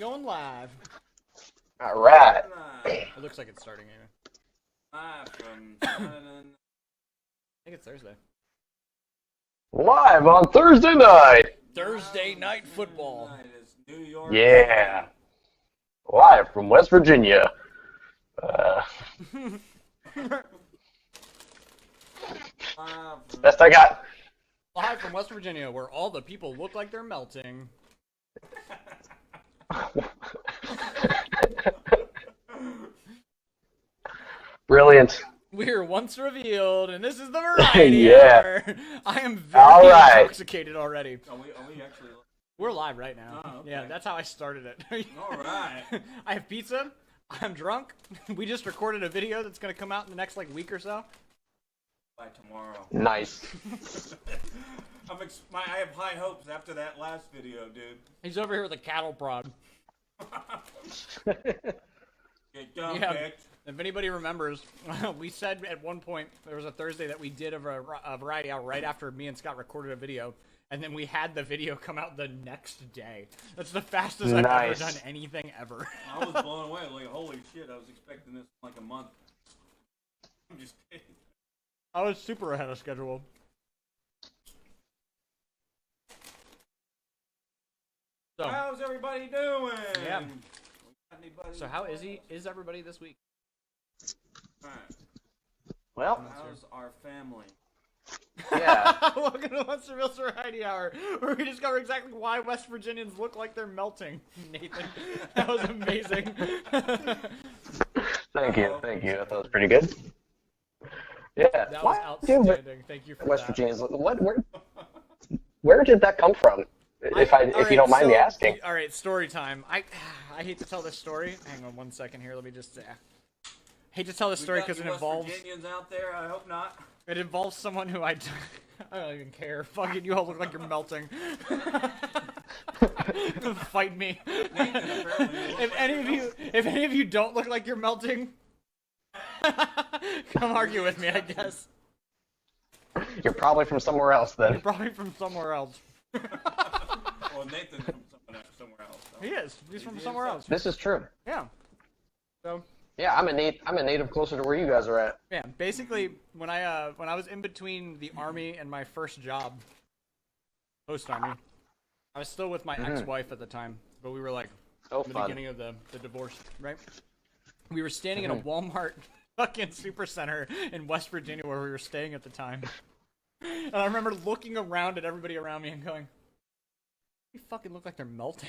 going live. All right. It looks like it's starting anyway. Live from I think it's Thursday. Live on Thursday night. Thursday night football. It's New York. Yeah. Live from West Virginia. Best I got. Live from West Virginia, where all the people look like they're melting. Brilliant. We were once revealed, and this is the variety Yeah. hour. I am very All right. intoxicated already. Are we actually? We're live right now. Oh, okay. Yeah, that's how I started it. All right. I have pizza. I'm drunk. We just recorded a video that's gonna come out in the next week or so. By tomorrow. Nice. I have high hopes after that last video, dude. He's over here with a cattle prod. Get dumb, Yeah. bitch. If anybody remembers, we said at one point there was a Thursday that we did a variety hour right after me and Scott recorded a video, and then we had the video come out the next day. That's the fastest I've ever Nice. done anything ever. I was blown away. Like, holy shit! I was expecting this in like a month. I'm just kidding. I was super ahead of schedule. So, How's everybody doing? Yeah. Anybody so how is everybody this week? All right. Well, How's our family? yeah. Welcome to West Virginia's Variety Hour, where we discover exactly why West Virginians look like they're melting. Nathan, that was amazing. Thank you. Thank you. I thought it was pretty good. Yeah. That was Why outstanding. Thank you for West that. Virginia's. Where did that come from? If you don't mind me asking. All right, story time. I hate to tell this story. Hang on one second here. Let me just hate to tell this story because it involves. West Virginians out there? I hope not. It involves someone who I don't even care. Fuck it, you all look like you're melting. Fight me. If any of you don't look like you're melting, come argue with me, I guess. You're probably from somewhere else then. You're probably from somewhere else. Well, Nathan's from somewhere else. So. He is. He's from somewhere else. This is true. Yeah. So. Yeah, I'm a native closer to where you guys are at. Yeah, basically, when I was in between the army and my first job, post-army, I was still with my ex-wife at the time, but we were in the beginning of the divorce, right? We were standing in a Walmart fucking supercenter in West Virginia where we were staying at the time. And I remember looking around at everybody around me and going, "You fucking look like they're melting."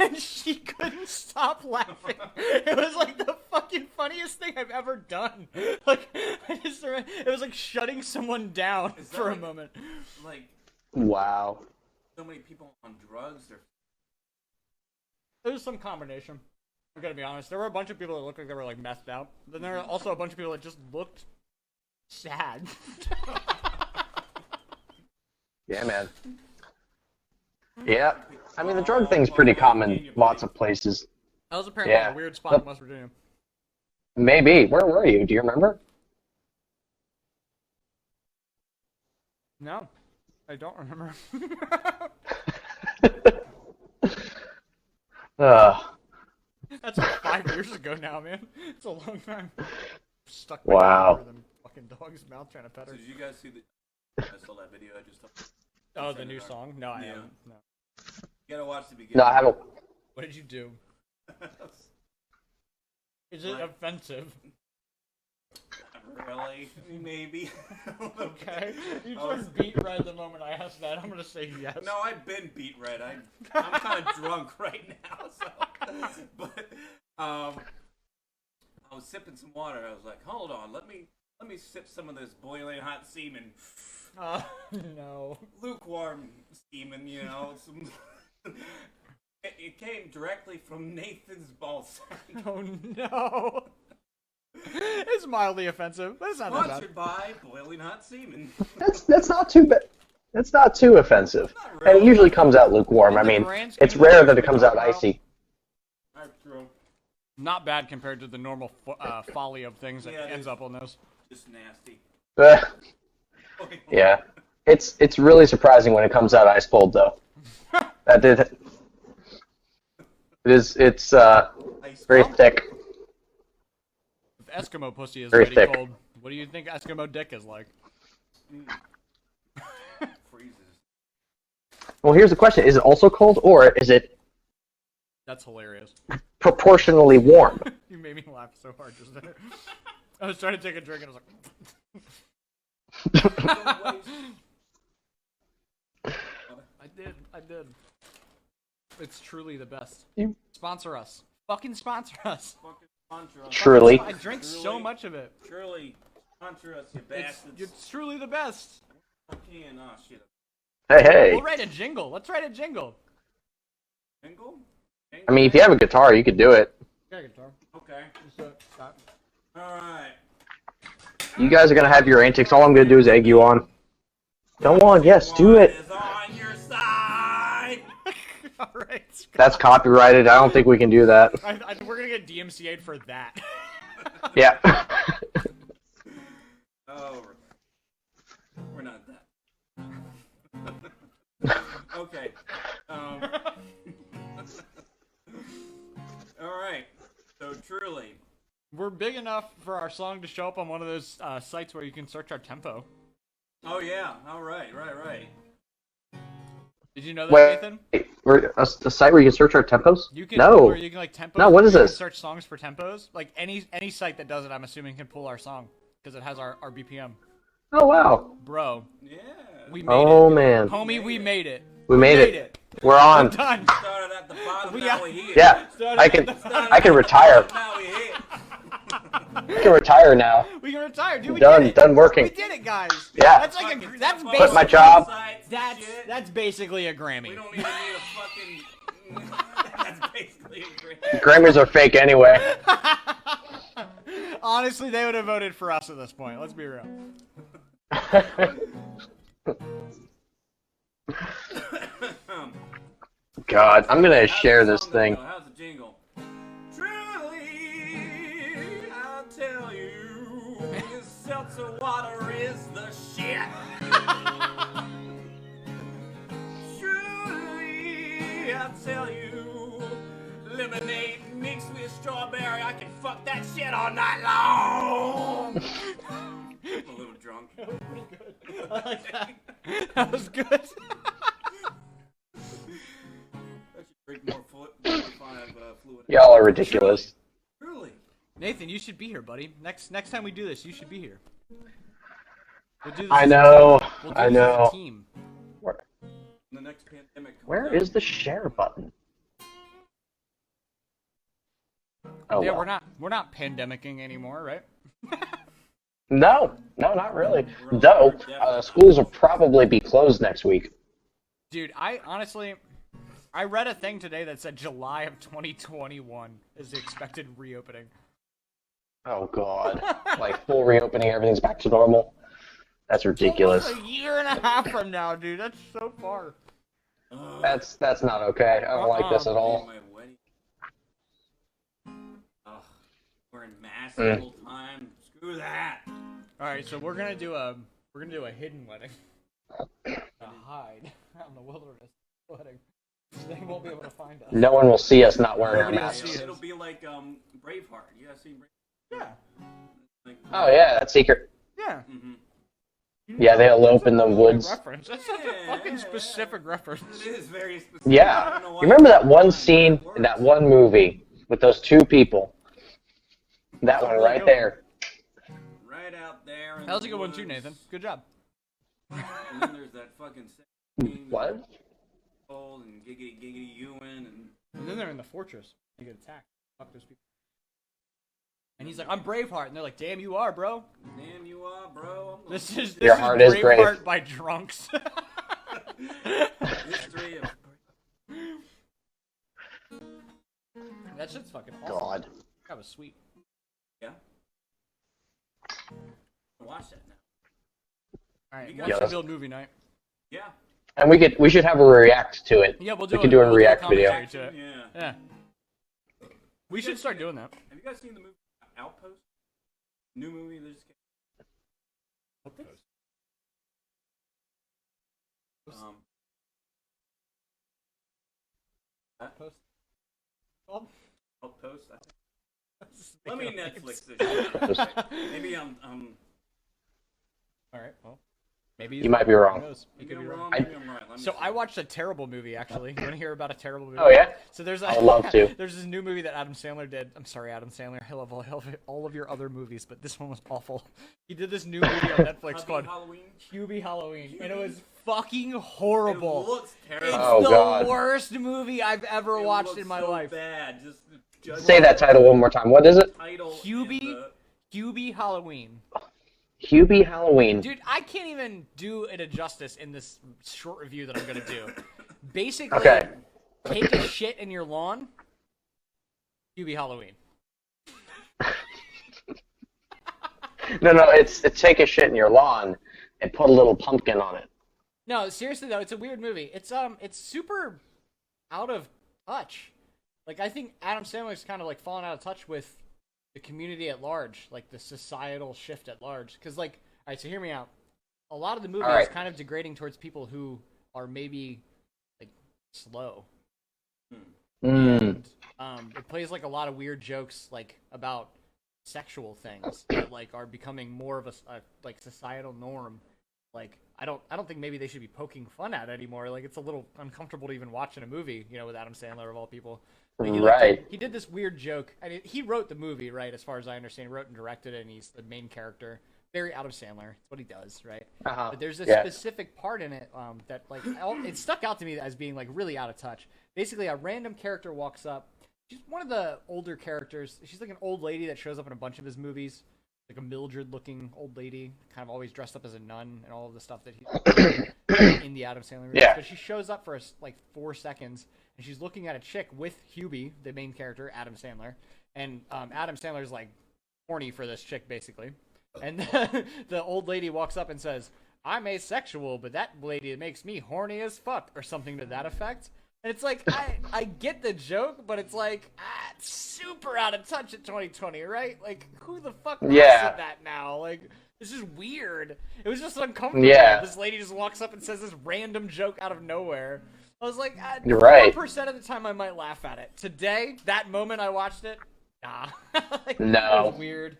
And she couldn't stop laughing. It was like the fucking funniest thing I've ever done. Like, it was like shutting someone down for a moment. Like, Wow. so many people on drugs. It was some combination. I'm gonna be honest. There were a bunch of people that looked like they were messed out. Then there were also a bunch of people that just looked sad. Yeah, man. Yeah. I mean, the drug thing's pretty common lots of places. That was apparently a weird spot in West Virginia. Maybe. Where were you? Do you remember? No, I don't remember. That's like 5 years ago now, man. It's a long time. Stuck my Wow. finger in the fucking dog's mouth trying to pet her. So did you guys see I saw that video I just uploaded. Oh, the new song? No, I haven't. No. You gotta watch the beginning. No, I haven't. What did you do? Is it offensive? Really? Maybe. Okay. You turned beet red the moment I asked that. I'm gonna say yes. No, I've been beat red. I'm kind of drunk right now, so. But I was sipping some water. I was like, hold on, let me sip some of this boiling hot semen. No. Lukewarm semen, you know. It came directly from Nathan's ballsack. Oh no. It's mildly offensive, but it's not that bad. Sponsored by boiling hot semen. That's not too bad. That's not too offensive. Not And it really. usually comes out lukewarm. I In the mean, grand it's scheme of rare things, that it comes out icy. That's true. Not bad compared to the normal folly of things that Yeah, it ends is. up on those. Just nasty. Yeah. It's really surprising when it comes out ice cold, though. That did. It is. It's very thick. If Eskimo pussy is Very already thick. cold, what do you think Eskimo dick is like? Freezes. Well, here's the question: is it also cold, or is it That's hilarious. proportionally warm? You made me laugh so hard just there. I was trying to take a drink and I was like... I did. It's truly the best. Sponsor us. Fucking sponsor us. Fucking sponsor us. Truly. I drink so much of it. Truly. Sponsor us, you bastards. It's truly the best. Okay, oh shit. Hey. We'll write a jingle. Let's write a jingle. Jingle? I mean, if you have a guitar, you could do it. Got a guitar. Okay. Stop. Alright. You guys are gonna have your antics. All I'm gonna do is egg you on. Go on, yes, do it. Is on your side. Alright. That's copyrighted. I don't think we can do that. We're gonna get DMCA'd for that. Yeah. Oh, we're not that. Okay. Alright. So, truly. We're big enough for our song to show up on one of those sites where you can search our tempo. Oh, yeah. Alright, right. Did you know that, Wait, Nathan? a site where you can search our tempos? You can, No. Or you can like tempos. No, what is you can this? search songs for tempos. Like any site that does it, I'm assuming can pull our song because it has our BPM. Oh, wow. Bro, Yeah. we made Oh, it. man. Homie, we made it. We made it. We're We're on. done. Started at the bottom, now we're here. Yeah. I can retire. Now we're here. I can retire now. We can retire, dude. We Done. did it. Done working. We did it, guys. Yeah. That's like that's Quit basically my job. That's basically a Grammy. We don't even need a fucking... That's basically a great... Grammys are fake anyway. Honestly, they would have voted for us at this point. Let's be real. God, I'm gonna share this thing. How's the jingle? Truly, I'll tell you, this seltzer water is the shit. Truly, I'll tell you, lemonade mixed with strawberry, I can fuck that shit all night long. I'm a little drunk. That was pretty good. I like that. That was good. Drink more fluid. Y'all are ridiculous. Truly. Nathan, you should be here, buddy. Next time we do this, you should be here. We'll do this I as a know. team. We'll do I this know. as a team. The next pandemic comes Where out. is the share button? Oh, Yeah, well. we're not pandemicking anymore, right? No, not really. Though, schools will probably be closed next week. Dude, I read a thing today that said July of 2021 is the expected reopening. Oh, God. Like, full reopening, everything's back to normal. That's ridiculous. Almost a year and a half from now, dude. That's so far. That's not okay. I don't like this at all. My wedding. Ugh. Wearing masks the whole time. Screw that. All right, so we're gonna do a hidden wedding. A hide out in the wilderness wedding. They won't be able to find us. No one will see us not wearing our Nobody will masks. see us. It'll be like Braveheart. You guys seen Braveheart? Yeah. Like, Oh, yeah, that's secret. Yeah. Mm-hmm. Yeah, they elope in the woods. Reference. That's such a fucking specific reference. It is very specific. Yeah. I don't know why You remember that one scene in that one movie with those two people? That one right there. Right out there. In That was a the good one too, woods. Nathan. Good job. And then there's that fucking scene What? old and giggity Ewan And then they're in the fortress. You get attacked. Fuck those people. And he's like, I'm Braveheart. And they're like, damn, you are, bro. damn you are, bro. I'm This is Your heart is brave. Braveheart by drunks. history of That shit's fucking awesome. God. That was sweet. yeah. Watch that now. Alright, You watch guys- the build movie night. Yeah. And we should have a react to it. Yeah, we'll do We could do a we'll react video. commentary to it. Yeah. Yeah. We should start doing that. Have you guys seen the movie Outpost? New movie that just came. Outpost. Well, Outpost. Let me Netflix this shit. Maybe I'm. All right. Well, maybe You might be wrong. Maybe I'm wrong. Maybe I'm right. So I watched a terrible movie, actually. You want to hear about a terrible movie? Oh, yeah? So there's I would love to. There's this new movie that Adam Sandler did. I'm sorry, Adam Sandler. I love all of your other movies, but this one was awful. He did this new movie on Netflix called Hubie Halloween, and it was fucking horrible. It looks terrible. It's the worst movie I've ever watched in my life. Bad. Just Say that title one more time. What is it? Hubie Halloween. Hubie Halloween. Dude, I can't even do it a justice in this short review that I'm gonna do. Basically, take a shit in your lawn. Hubie Halloween. No, it's take a shit in your lawn and put a little pumpkin on it. No, seriously though, it's a weird movie. It's super out of touch. Like, I think Adam Sandler's kind of like fallen out of touch with the community at large, like the societal shift at large. Because, like, all right, so hear me out. A lot of the movie is kind of degrading towards people who are maybe like slow. And it plays like a lot of weird jokes, like about sexual things that like are becoming more of a like societal norm. Like, I don't think maybe they should be poking fun at it anymore. Like, it's a little uncomfortable to even watch in a movie, you know, with Adam Sandler of all people. Like, he did this weird joke. I mean, he wrote the movie, right? As far as I understand, he wrote and directed it, and he's the main character. Very Adam Sandler. That's what he does, right? But there's a specific part in it that, like, it stuck out to me as being, like, really out of touch. Basically, a random character walks up. She's one of the older characters. She's like an old lady that shows up in a bunch of his movies. Like a Mildred-looking old lady, kind of always dressed up as a nun and all of the stuff that he's in the Adam Sandler movies. But she shows up for like 4 seconds, and she's looking at a chick with Hubie, the main character, Adam Sandler. And Adam Sandler's like horny for this chick, basically. And the old lady walks up and says, "I'm asexual, but that lady makes me horny as fuck," or something to that effect. And it's like, I get the joke, but it's like, it's super out of touch at 2020, right? Like, who the fuck laughs at that now? Like, this is weird. It was just uncomfortable. This lady just walks up and says this random joke out of nowhere. I was like, 4% of the time I might laugh at it. Today, that moment I watched it, nah. Like, no. It was weird.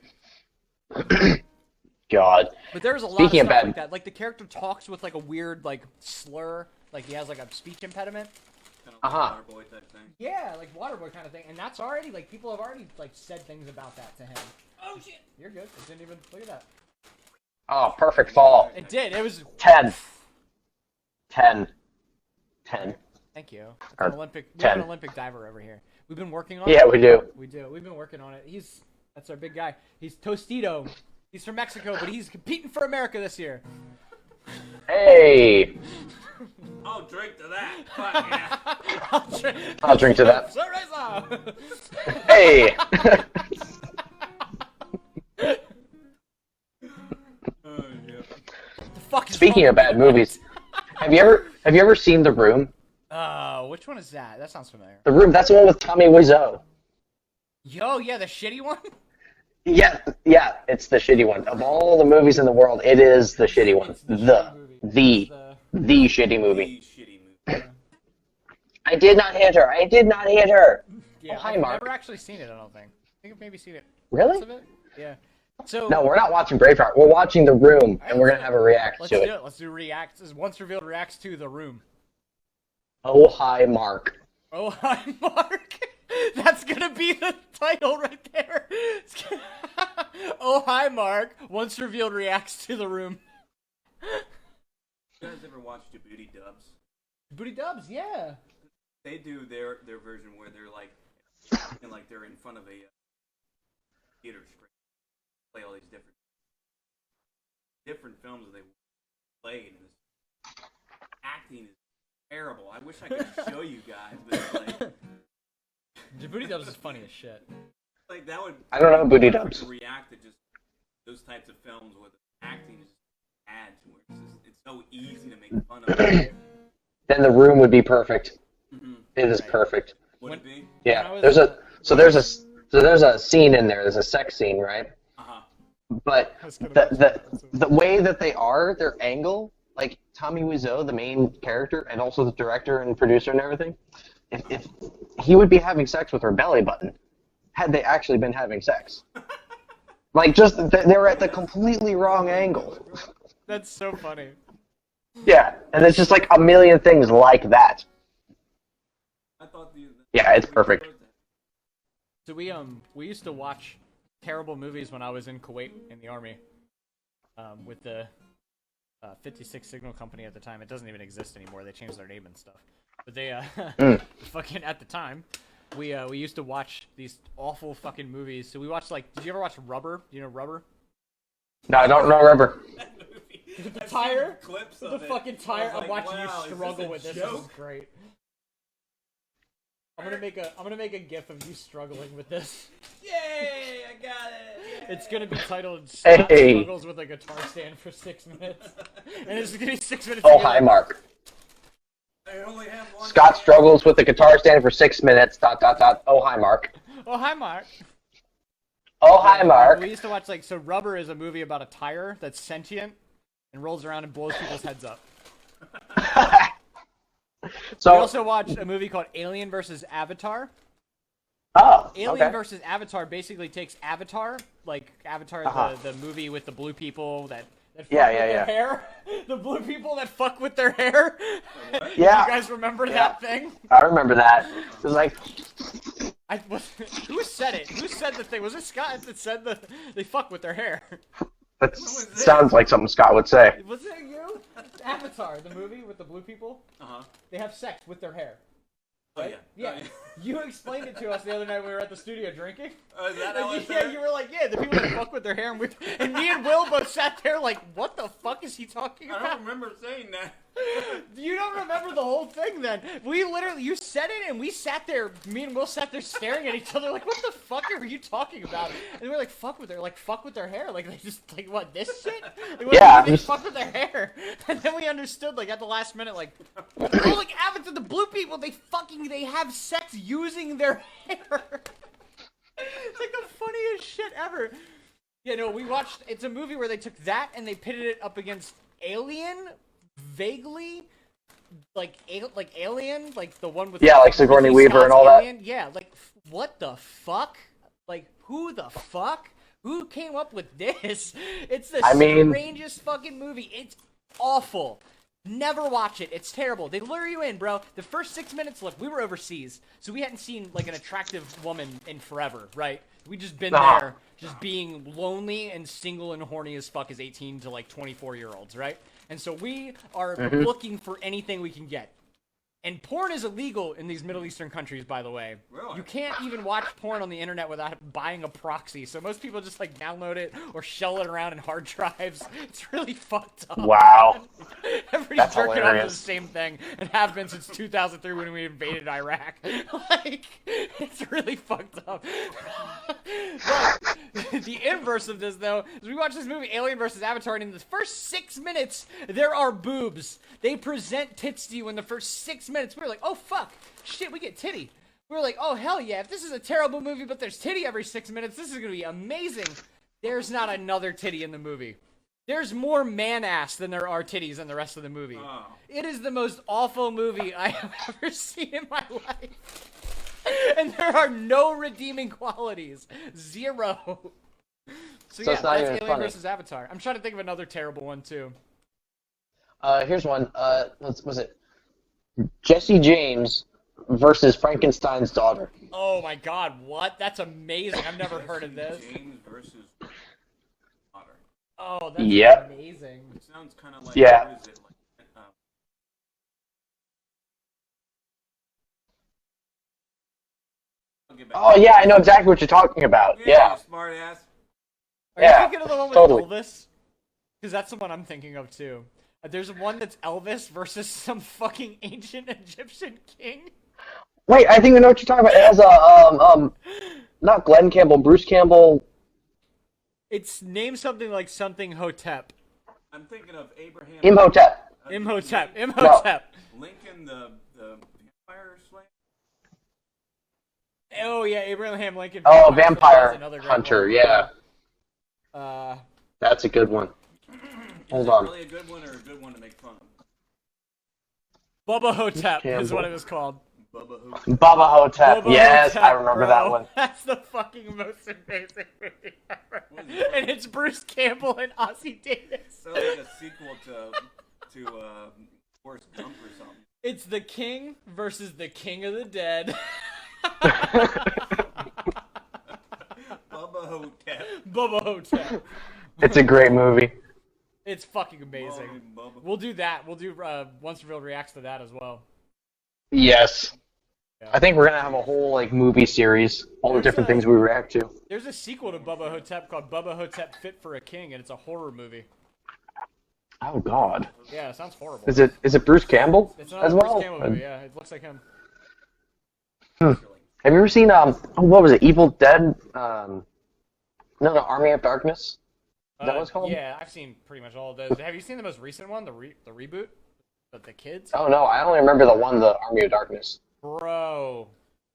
God. But there was a lot of stuff like that. Like, the character talks with, like, a weird, like, slur. Like, he has, like, a speech impediment. Kind of like Waterboy type thing. Yeah, like Waterboy kind of thing. And that's already, like, people have already, like, said things about that to him. Oh, shit. You're good. It didn't even, look at that. Oh, perfect fall. It did. It was 10. Thank you. We have an Olympic diver over here. We've been working on it. Yeah, we do. We do. We've been working on it. That's our big guy. He's Tostito. He's from Mexico, but he's competing for America this year. Hey. I'll drink to that. Fuck yeah. I'll drink to that. Cerveza! Hey. The fuck is Speaking of bad movies, have you ever seen The Room? Which one is that? That sounds familiar. The Room. That's the one with Tommy Wiseau. Yo, yeah, the shitty one. Yeah, it's the shitty one. Of all the movies in the world, it is the shitty one. The shitty movie. I did not hit her. Yeah, oh, hi, I've Mark. never actually seen it, I don't think. I think I've maybe seen it. Really? Of it. Yeah. So no, we're not watching Braveheart. We're watching The Room, and we're gonna have a react to it. Let's do reacts. Once revealed reacts to The Room. Oh, hi, Mark. Oh, hi, Mark. That's gonna be the title right there. Oh, hi, Mark. Once revealed reacts to The Room. You guys ever watch Djibouti Dubs? Djibouti Dubs, yeah. They do their version where they're like, they're in front of a theater screen, play all these different films that they play, and this acting is terrible. I wish I could show you guys, but it's like Djibouti Dubs is funny as shit. Like that would. I don't know Booty Dubs. React to just those types of films where the acting is bad, to where it's so easy to make fun of it. Then The Room would be perfect. Mm-hmm. It is perfect. Would it be? Yeah. There's a scene in there. There's a sex scene, right? But the way that they are, their angle, like Tommy Wiseau, the main character, and also the director and producer and everything, if he would be having sex with her belly button had they actually been having sex. Like, just, they were at the completely wrong angle. That's so funny. Yeah, and it's just like a million things like that. Yeah, it's perfect. So we used to watch terrible movies when I was in Kuwait in the army, with the 56 Signal Company at the time. It doesn't even exist anymore. They changed their name and stuff. But they fucking at the time, we used to watch these awful fucking movies. So we watched, like, did you ever watch Rubber? Do you know Rubber? No, I don't know Rubber. The tire? Clips the of fucking tire. like, I'm watching wow, you struggle with this. This is joke? great. I'm gonna make a gif of you struggling with this. Yay! I got it. It's gonna be titled Scott Hey. Struggles with a Guitar Stand for 6 minutes. And it's gonna be 6 minutes. Oh, hi, Mark. I only have one. Scott struggles with the guitar stand for 6 minutes. ... Oh, hi, Mark. Oh, hi, Mark. Oh, hi, Mark. We used to watch, like, so Rubber is a movie about a tire that's sentient and rolls around and blows people's heads up. So We also watched a movie called Alien vs. Avatar. Oh, Alien okay. vs. Avatar basically takes Avatar, like Avatar, the movie with the blue people that fuck with their hair. The blue people that fuck with their hair. Yeah. You guys remember that thing? I remember that. It was like, Who said it? Who said the thing? Was it Scott that said they fuck with their hair? that sounds like something Scott would say. Was it you? Avatar, the movie with the blue people. They have sex with their hair. Right? Oh, yeah. Yeah. You explained it to us the other night when we were at the studio drinking. Oh, is that how Yeah, you were like, yeah, the people that fuck with their hair, and me and Will both sat there like, what the fuck is he talking about? I don't remember saying that. You don't remember the whole thing then? You said it, and we sat there, me and Will sat there staring at each other like, what the fuck are you talking about? And we were like, fuck with their hair? Like, they just, like, what, this shit? Like, what they fuck with their hair? And then we understood, like, at the last minute, like, oh, like, Avatar, the blue people, they have sex using their hair. It's like the funniest shit ever. Yeah, no, we watched, it's a movie where they took that and they pitted it up against Alien, vaguely, like Alien, like the one with like Sigourney Weaver and all Alien. That. Yeah, like what the fuck? Like who the fuck? Who came up with this? It's the strangest fucking movie. It's awful. Never watch it. It's terrible. They lure you in, bro. The first 6 minutes, look, we were overseas, so we hadn't seen like an attractive woman in forever, right? We just been there, just being lonely and single and horny as fuck as 18 to like 24-year-olds, right? And so we are looking for anything we can get. And porn is illegal in these Middle Eastern countries, by the way. Really? You can't even watch porn on the internet without buying a proxy. So most people just like download it or shell it around in hard drives. It's really fucked up. Wow. Everybody's jerking off to the same thing and have been since 2003 when we invaded Iraq. Like, it's really fucked up. But the inverse of this, though, is we watch this movie, Alien vs. Avatar, and in the first 6 minutes, there are boobs. They present tits to you in the first 6 minutes. We were like, oh, fuck. Shit, we get titty. We were like, oh, hell yeah. If this is a terrible movie, but there's titty every 6 minutes, this is going to be amazing. There's not another titty in the movie. There's more man-ass than there are titties in the rest of the movie. Oh. It is the most awful movie I have ever seen in my life. And there are no redeeming qualities. Zero. So yeah, that's Alien vs. Avatar. I'm trying to think of another terrible one, too. Here's one. What was it? Jesse James versus Frankenstein's daughter. Oh my god, what? That's amazing. I've never heard of this. James versus daughter. Oh, that's amazing. It sounds kind of like, yeah. What is it? Oh yeah, I know exactly what you're talking about. Yeah. Smart ass. Are you thinking of the one with Elvis? Because that's the one I'm thinking of too. There's one that's Elvis versus some fucking ancient Egyptian king. Wait, I think I know what you're talking about. It has not Glenn Campbell, Bruce Campbell. It's named something like something Hotep. I'm thinking of Abraham. Imhotep. Imhotep. Lincoln, the vampire slayer. Oh yeah, Abraham Lincoln. Oh, Vampire Hunter. Yeah. That's a good one. Hold on. Really a good one or a good one to make fun of? Bubba Hotep is what it was called. Bubba Hotep. Bubba Yes, Hotep, I remember bro. that one. That's the fucking most amazing movie ever. And it's Bruce Campbell and Ozzie Davis. So like a sequel to Forrest Gump or something. It's the King versus the King of the Dead. Bubba Hotep. Bubba Hotep. It's a great movie. It's fucking amazing. We'll do that. We'll do Once Revealed reacts to that as well. Yes. Yeah. I think we're gonna have a whole like movie series, all the different things we react to. There's a sequel to Bubba Hotep called Bubba Hotep Fit for a King, and it's a horror movie. Oh God. Yeah, it sounds horrible. Is it Bruce Campbell It's not as a well? Bruce Campbell movie, yeah. It looks like him. Have you ever seen what was it? Evil Dead? No, Army of Darkness. Is that what it's called? Yeah, I've seen pretty much all of those. Have you seen the most recent one, the reboot, with the kids? Oh no, I only remember the Army of Darkness. Bro,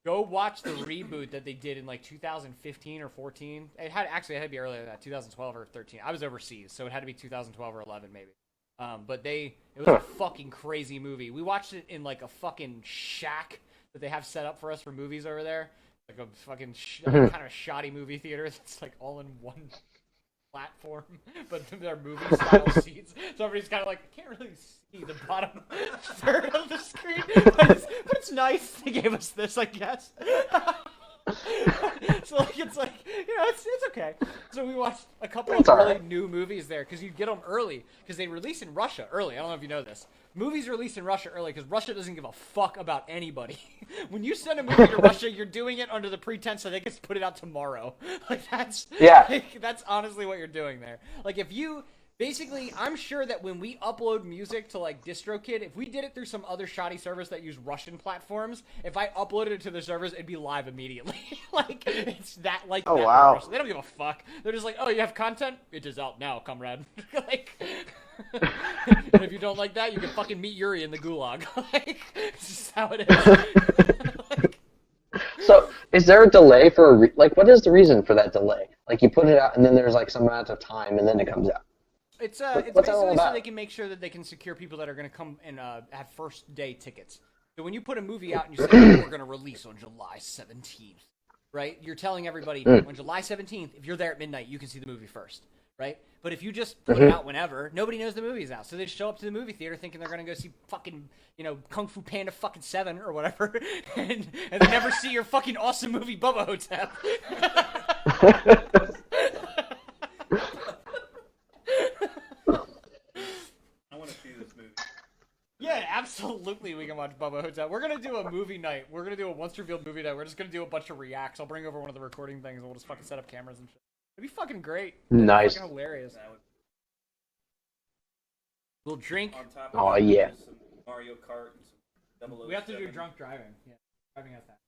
go watch the reboot that they did in like 2015 or 14. It had to be earlier than that, 2012 or 13. I was overseas, so it had to be 2012 or 11 maybe. But it was a fucking crazy movie. We watched it in like a fucking shack that they have set up for us for movies over there, like a fucking kind of shoddy movie theater. It's like all in one platform, but they're movie style seats. So everybody's kind of like, I can't really see the bottom third of the screen, but it's nice. They gave us this, I guess. So like it's like, it's okay. So we watched a couple of really new movies there because you get them early because they release in Russia early. I don't know if you know this. Movies release in Russia early because Russia doesn't give a fuck about anybody. When you send a movie to Russia, you're doing it under the pretense that they can put it out tomorrow. Like that's honestly what you're doing there. Like if you basically, I'm sure that when we upload music to like DistroKid, if we did it through some other shoddy service that use Russian platforms, if I uploaded it to the servers, it'd be live immediately. Like it's that like. Oh that wow! Russian. They don't give a fuck. They're just like, oh, you have content? It is out now, comrade. Like, and if you don't like that, you can fucking meet Yuri in the gulag. Like, it's just how it is. Like, so, is there a delay for what is the reason for that delay? Like you put it out and then there's like some amount of time and then it comes out. It's basically so they can make sure that they can secure people that are going to come and have first day tickets. So when you put a movie out and you say, we're going to release on July 17th, right? You're telling everybody on July 17th, if you're there at midnight, you can see the movie first, right? But if you just put it out whenever, nobody knows the movie's out. So they just show up to the movie theater thinking they're going to go see fucking, Kung Fu Panda fucking 7 or whatever, and they never see your fucking awesome movie Bubba Hotep. Yeah, absolutely we can watch Bubba Hotep. We're going to do a movie night. We're going to do a Once Revealed movie night. We're just going to do a bunch of reacts. I'll bring over one of the recording things and we'll just fucking set up cameras and shit. It'd be fucking great. Nice. Fucking hilarious. We'll drink. On top of some Mario Kart and some 007. We have to do drunk driving. Yeah, driving has that.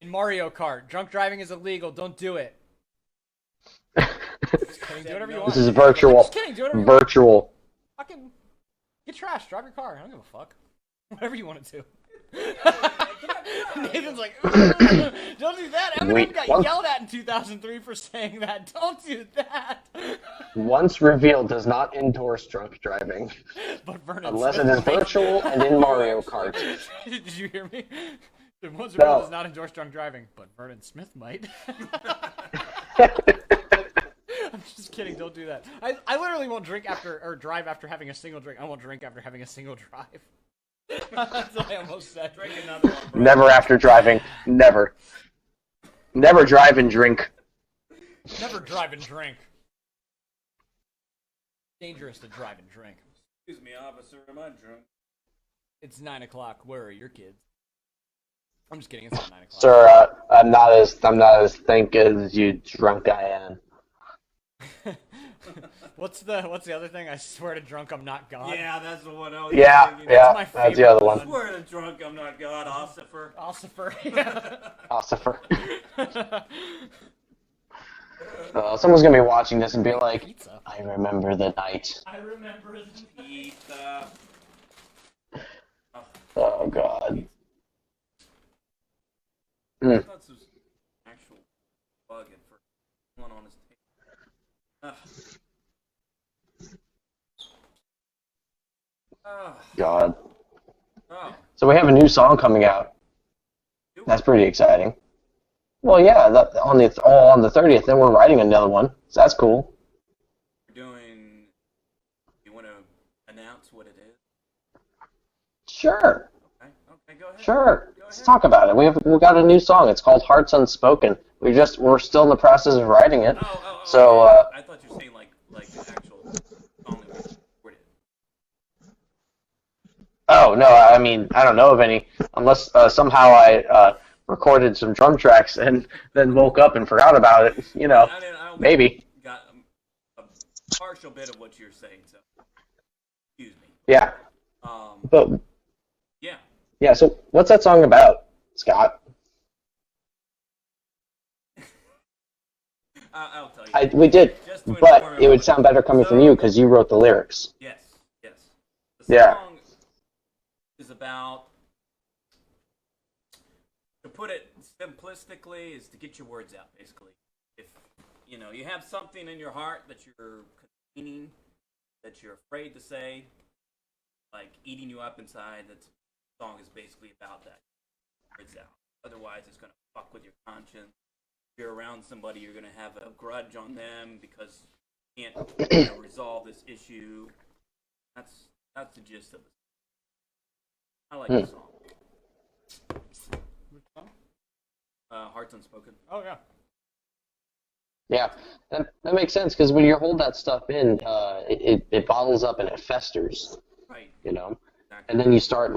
In Mario Kart, drunk driving is illegal. Don't do it. Just kidding. Do whatever you want. This is virtual. Just kidding. Do whatever you want. Virtual. Fucking get trash. Drive your car. I don't give a fuck. Whatever you want to do. Nathan's like, don't do that. Eminem got yelled at in 2003 for saying that. Don't do that. Once Revealed does not endorse drunk driving. But Vern unless it is virtual and in Mario Kart. Did you hear me? Once Revealed does not endorse drunk driving, but Vernon Smith might. I'm just kidding. Don't do that. I literally won't drink drive after having a single drink. I won't drink after having a single drive. That's what I almost said. Drink another one, bro. Never after driving. Never. Never drive and drink. Never drive and drink. Dangerous to drive and drink. Excuse me, officer. Am I drunk? It's 9 o'clock. Where are your kids? I'm just kidding. It's not 9 o'clock. Sir, I'm not as think as you drunk I am. What's the other thing? I swear to drunk I'm not God. Yeah, that's the one I was thinking. That's the other one. I swear to drunk I'm not God, Ossifer. Ossifer. Yeah. Ossifer. Someone's gonna be watching this and be like, Pizza. I remember the night. I remember the Pizza. Oh God. I thought this was actual bug at first. One on his table. God. Oh. So we have a new song coming out. That's pretty exciting. Well, yeah, on the 30th, then we're writing another one. So that's cool. Doing. You want to announce what it is? Sure. Okay, go ahead. Sure. Let's talk about it. We got a new song. It's called Hearts Unspoken. We're still in the process of writing it. So I thought you were saying like the actual song that we recorded. Oh no, I mean I don't know of any unless somehow I recorded some drum tracks and then woke up and forgot about it. I Maybe. Got a partial bit of what you're saying, so excuse me. Yeah. But yeah. Yeah. So what's that song about, Scott? I'll tell you. We did, but it would sound better coming from you because you wrote the lyrics. Yes. The song is about, to put it simplistically, is to get your words out, basically. If, you have something in your heart that you're containing, that you're afraid to say, like eating you up inside, that song is basically about that. Words out. Otherwise, it's going to fuck with your conscience. If you're around somebody, you're going to have a grudge on them because you can't resolve this issue. That's the gist of it. I like the song. Which song? Hearts Unspoken. Oh, yeah. Yeah, that makes sense because when you hold that stuff in, it bottles up and it festers. Right. Exactly. Exactly. And then you start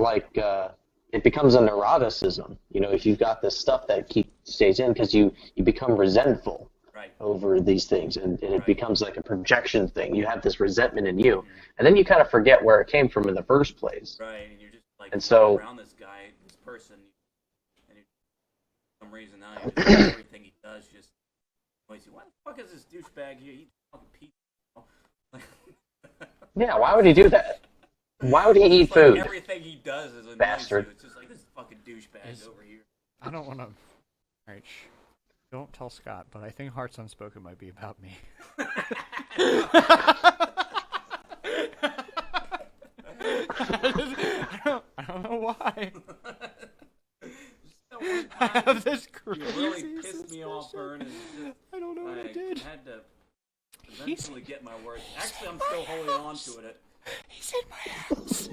it becomes a neuroticism. If you've got this stuff that stays in because you become resentful over these things, and it becomes like a projection thing. You have this resentment in you, and then you kind of forget where it came from in the first place. Right, and you're just like around this guy, this person, and for some reason now you just everything he does just. Why the fuck is this douchebag here eating fucking pizza? Yeah, why would he do that? Why would he eat food? Everything he does is a bastard. It's just like this fucking douchebag over here. I don't want to. Alright, don't tell Scott, but I think Hearts Unspoken might be about me. I don't know why. I have this crazy You really pissed me off, Vern. I don't know what I did. I had to eventually get my words. Actually, I'm still holding on to it. He's in my house.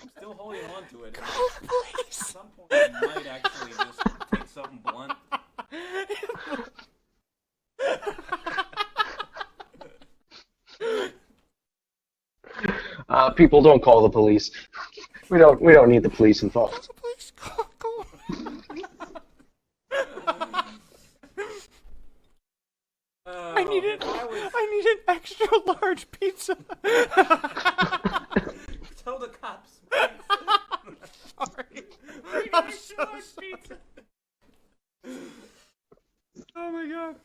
I'm still holding on to it. Call the police. At some point, I might actually just take something blunt. People don't call the police. We don't need the police involved. Please call. I need an extra large pizza. Tell the cops. Sorry. I'm so sorry. Oh my god.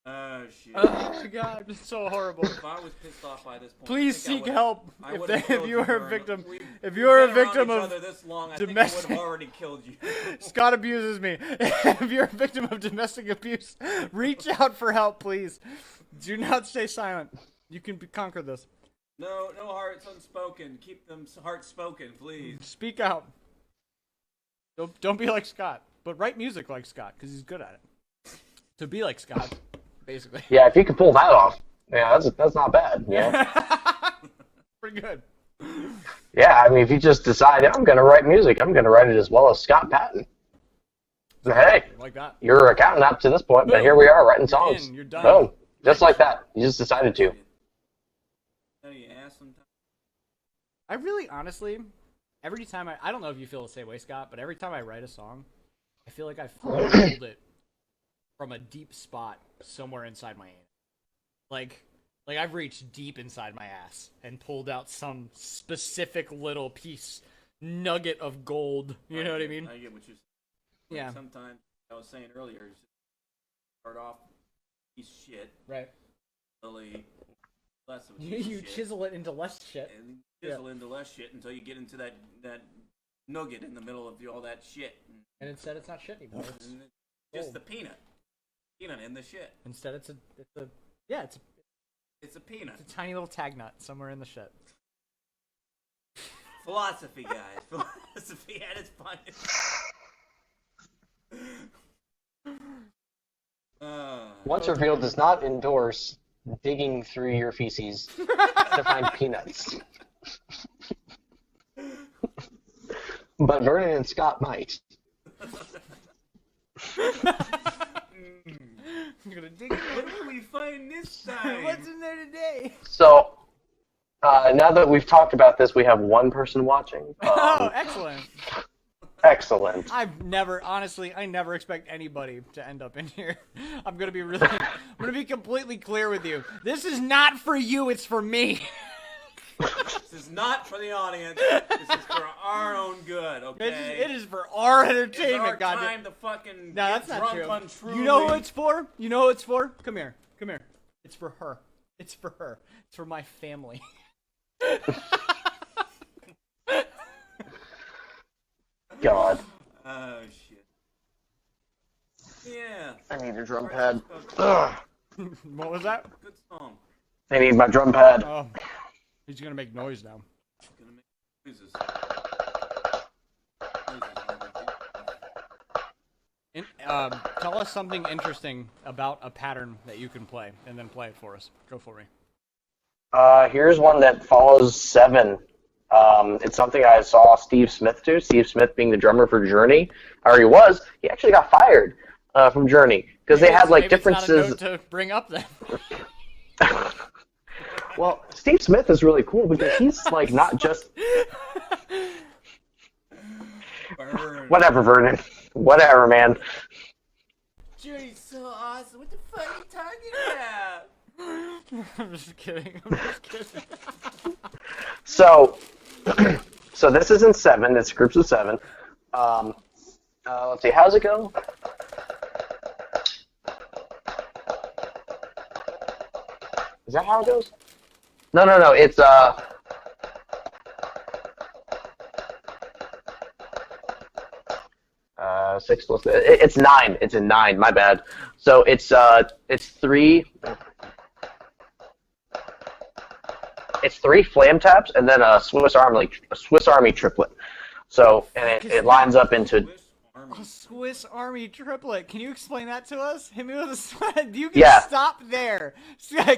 Oh shit. Oh my god, it's so horrible. If I was pissed off by this point, please seek help. If you are a victim, of domestic, I would have already killed you. Scott abuses me. If you're a victim of domestic abuse, reach out for help, please. Do not stay silent. You can conquer this. No hearts unspoken. Keep them hearts spoken, please. Speak out. Don't be like Scott, but write music like Scott because he's good at it. To be like Scott, basically. Yeah, if you can pull that off, yeah, that's not bad. Yeah. Pretty good. Yeah, I mean, if you just decide I'm going to write music, I'm going to write it as well as Scott Patton. Hey, like that. You're accounting up to this point, but here we are writing songs. You're done. Boom, just like that. You just decided to. I really, honestly, every time I don't know if you feel the same way, Scott, but every time I write a song, I feel like I've pulled it from a deep spot somewhere inside my anus. Like I've reached deep inside my ass and pulled out some specific little nugget of gold. You know what I mean? I get what you're saying. Yeah. Sometimes, I was saying earlier, start off piece of shit. Right. Really less of a You shit. chisel it into less shit. And chisel into less shit until you get into that nugget in the middle of all that shit. And instead it's not shit anymore. It's just the peanut. Peanut in the shit. Instead it's a peanut. It's a It's a tiny little tag nut somewhere in the shit. Philosophy, guys. Philosophy at its finest. Once Revealed does not endorse digging through your feces to find peanuts. But Vernon and Scott might. I'm gonna dig in. What will we find this time? What's in there today? So, now that we've talked about this, we have one person watching. Oh, excellent. Excellent. I never expect anybody to end up in here. I'm gonna be completely clear with you. This is not for you, it's for me. This is not for the audience. This is for our own good, okay? It is for our entertainment, it's our time to fucking no, that's get not drunk true. on Truly. You know who it's for? You know who it's for? Come here. It's for her. It's for her. It's for my family. God. Oh, shit. Yeah. I need a drum pad. What was that? Good song. I need my drum pad. Oh, he's gonna make noise now. Gonna make noises. Tell us something interesting about a pattern that you can play, and then play it for us. Go for me. Here's one that follows 7. It's something I saw Steve Smith do. Steve Smith being the drummer for Journey, or he was. He actually got fired from Journey because they had like differences. It's not a note to bring up then. Well, Steve Smith is really cool because he's like not just. Vern. Whatever, Vernon. Whatever, man. Journey's so awesome. What the fuck are you talking about? I'm just kidding. So this is in 7. It's groups of 7. Let's see. How's it go? Is that how it goes? No. It's 6 plus. It's 9. It's in 9. My bad. So it's 3. It's 3 flam taps and then a Swiss Army triplet. So and it lines up into a Swiss Army triplet. Can you explain that to us? Hit me with a sweat. You can stop there.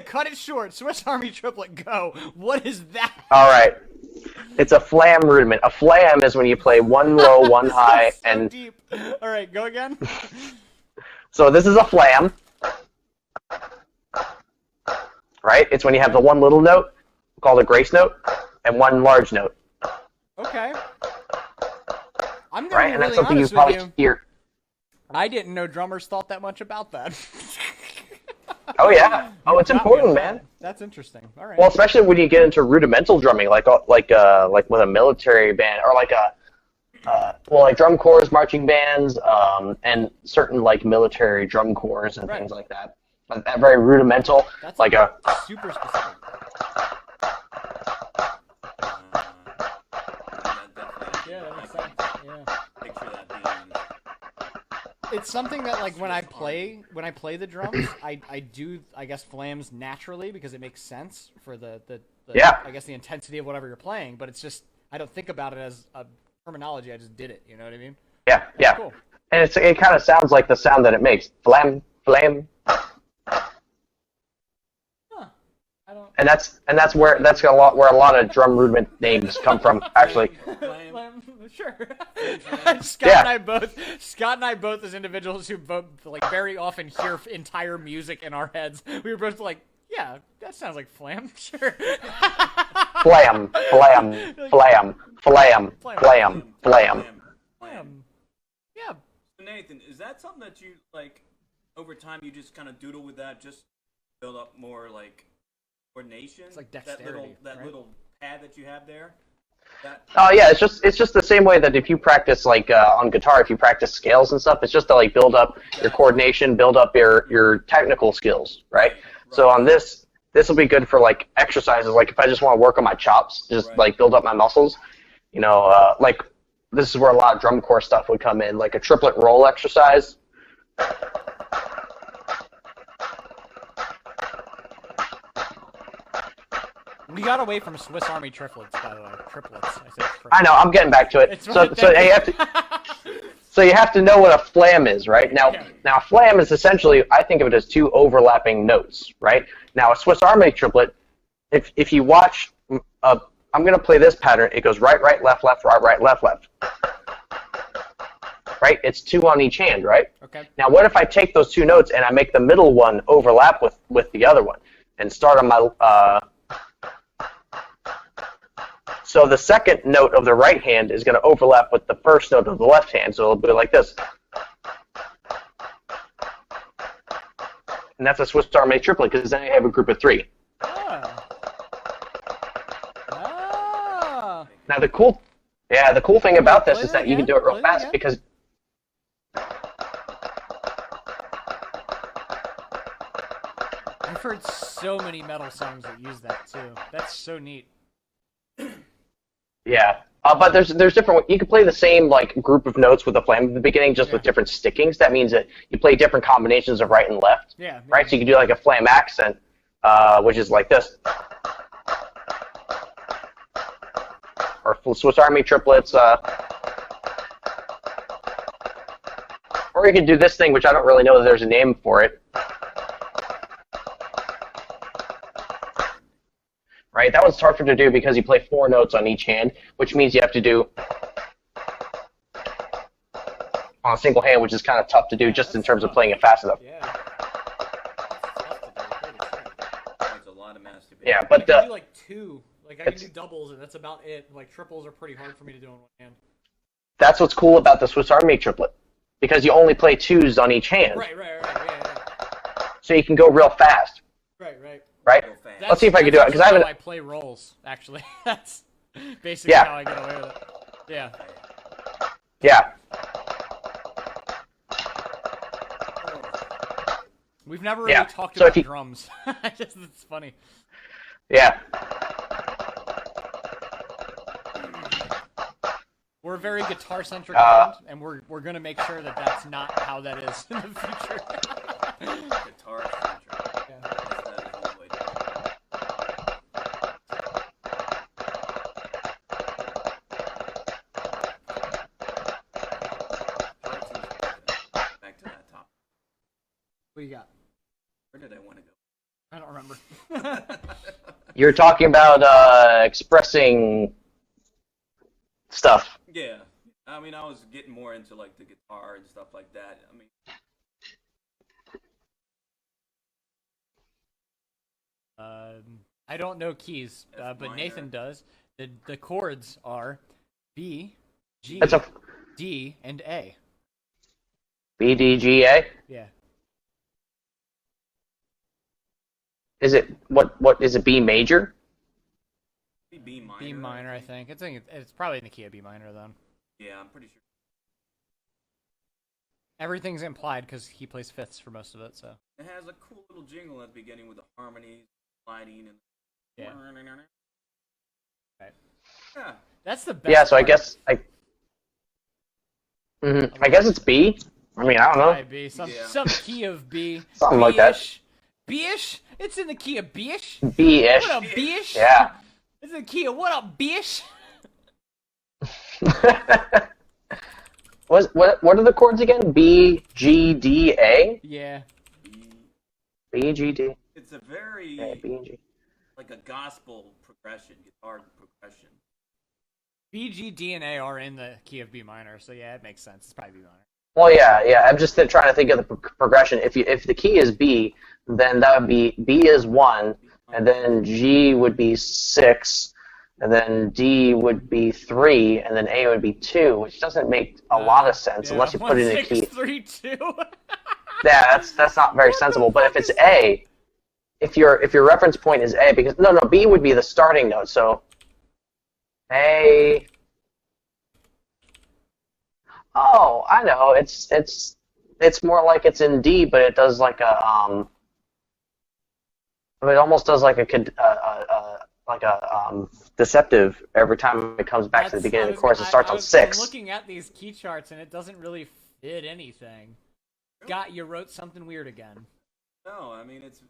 Cut it short. Swiss Army triplet. Go. What is that? All right. It's a flam rudiment. A flam is when you play 1 low, 1 high, so and deep. All right, go again. So this is a flam. Right? It's when you have the 1 little note called a grace note and 1 large note. Okay. I'm gonna right, be and really that's something you honest probably with you. hear. I didn't know drummers thought that much about that. Oh yeah. Oh, it's important, man. That's interesting. All right. Well, especially when you get into rudimental drumming, like with a military band, or like like drum corps, marching bands, and certain like military drum corps and things like that. That very rudimental, that's like super specific. Yeah, that makes sense. Yeah. Picture that being. It's something that, like, when I play the drums, I do, I guess, flams naturally because it makes sense for the I guess the intensity of whatever you're playing, but it's just, I don't think about it as a terminology, I just did it, you know what I mean? Yeah. Cool. And it kind of sounds like the sound that it makes. Flam, flam. Huh. I don't... And that's where a lot of drum rudiment names come from, actually. Sure. Scott and I both as individuals who both like very often hear entire music in our heads. We were both like, yeah, that sounds like flam. Sure. Flam, flam, flam, flam, flam, flam. Yeah. So Nathan, is that something that you like over time you just kind of doodle with that, just build up more like coordination? It's like dexterity. That little pad that you have there. Oh yeah, it's just the same way that if you practice like on guitar, if you practice scales and stuff, it's just to like build up your coordination, build up your technical skills, right? So on this will be good for like exercises. Like if I just want to work on my chops, just like build up my muscles, you know, like this is where a lot of drum corps stuff would come in, like a triplet roll exercise. We got away from Swiss Army triplets, by the way. Triplets. I said triplets. I know. I'm getting back to it. So you have to. So you have to know what a flam is, right? Now, flam is essentially, I think of it as two overlapping notes, right? Now, a Swiss Army triplet, if you watch, I'm going to play this pattern. It goes right, right, left, left, right, right, left, left. Right? It's two on each hand, right? Okay. Now, what if I take those two notes and I make the middle one overlap with the other one and start on my... So the second note of the right hand is going to overlap with the first note of the left hand, so it'll be like this. And that's a Swiss Army triplet, because then you have a group of three. Oh. Now the cool thing about this is that you can do it real fast, because I've heard so many metal songs that use that too. That's so neat. Yeah, but there's different. You can play the same like group of notes with a flam at the beginning, just with different stickings. That means that you play different combinations of right and left. Yeah. Right. So you can do like a flam accent, which is like this, or Swiss Army triplets. Or you can do this thing, which I don't really know that there's a name for it. Right, that one's tougher to do because you play four notes on each hand, which means you have to do on a single hand, which is kind of tough to do just in terms of playing it fast enough. Yeah. That's a lot of masturbation. Yeah, but I can do like two. Like I can do doubles, and that's about it. Like triples are pretty hard for me to do on one hand. That's what's cool about the Swiss Army triplet, because you only play twos on each hand. Right, yeah. So you can go real fast. Right. Right? Let's see if I can do it, because I haven't. I play rolls, actually. That's basically how I get away with it. Yeah. Yeah. We've never really talked So about drums. It's funny. Yeah. We're a very guitar-centric band, and we're gonna make sure that that's not how that is in the future. Guitar-centric. Yeah. What do you got? Where did I want to go? I don't remember. You're talking about expressing stuff. Yeah. I mean, I was getting more into like the guitar and stuff like that. I mean, I don't know keys, but minor. Nathan does. The chords are B, G, D, and A. B, D, G, A? Yeah. Is it what is it? B major? B minor. B minor, I think. It's probably in the key of B minor then. Yeah, I'm pretty sure. Everything's implied because he plays fifths for most of it. So it has a cool little jingle at the beginning with the harmonies, sliding, and yeah. Right. Yeah. That's the best. Yeah. So part. I guess I guess it's B. I mean, I don't know. B. Some key of B. Something like that. B-ish? It's in the key of B-ish? B-ish. What up, B-ish? Yeah. It's in the key of what up, B-ish? What are the chords again? B, G, D, A? Yeah. B, G, D. It's a very B and G. like a gospel progression, guitar progression. B, G, D, and A are in the key of B minor, so yeah, it makes sense. It's probably B minor. Well, yeah. I'm just trying to think of the progression. If the key is B, then that would be B is 1, and then G would be 6, and then D would be 3, and then A would be 2, which doesn't make a lot of sense unless you put it in a key. 1, 6, 3, 2. Yeah, that's not very sensible. But if it's A, if your reference point is A, because no, B would be the starting note. So A. Oh, I know. It's more like it's in D, but it does like a it almost does like a deceptive every time it comes back to the beginning of the chorus. It starts on 6. I'm looking at these key charts and it doesn't really fit anything. Scott, you wrote something weird again. No, I mean it's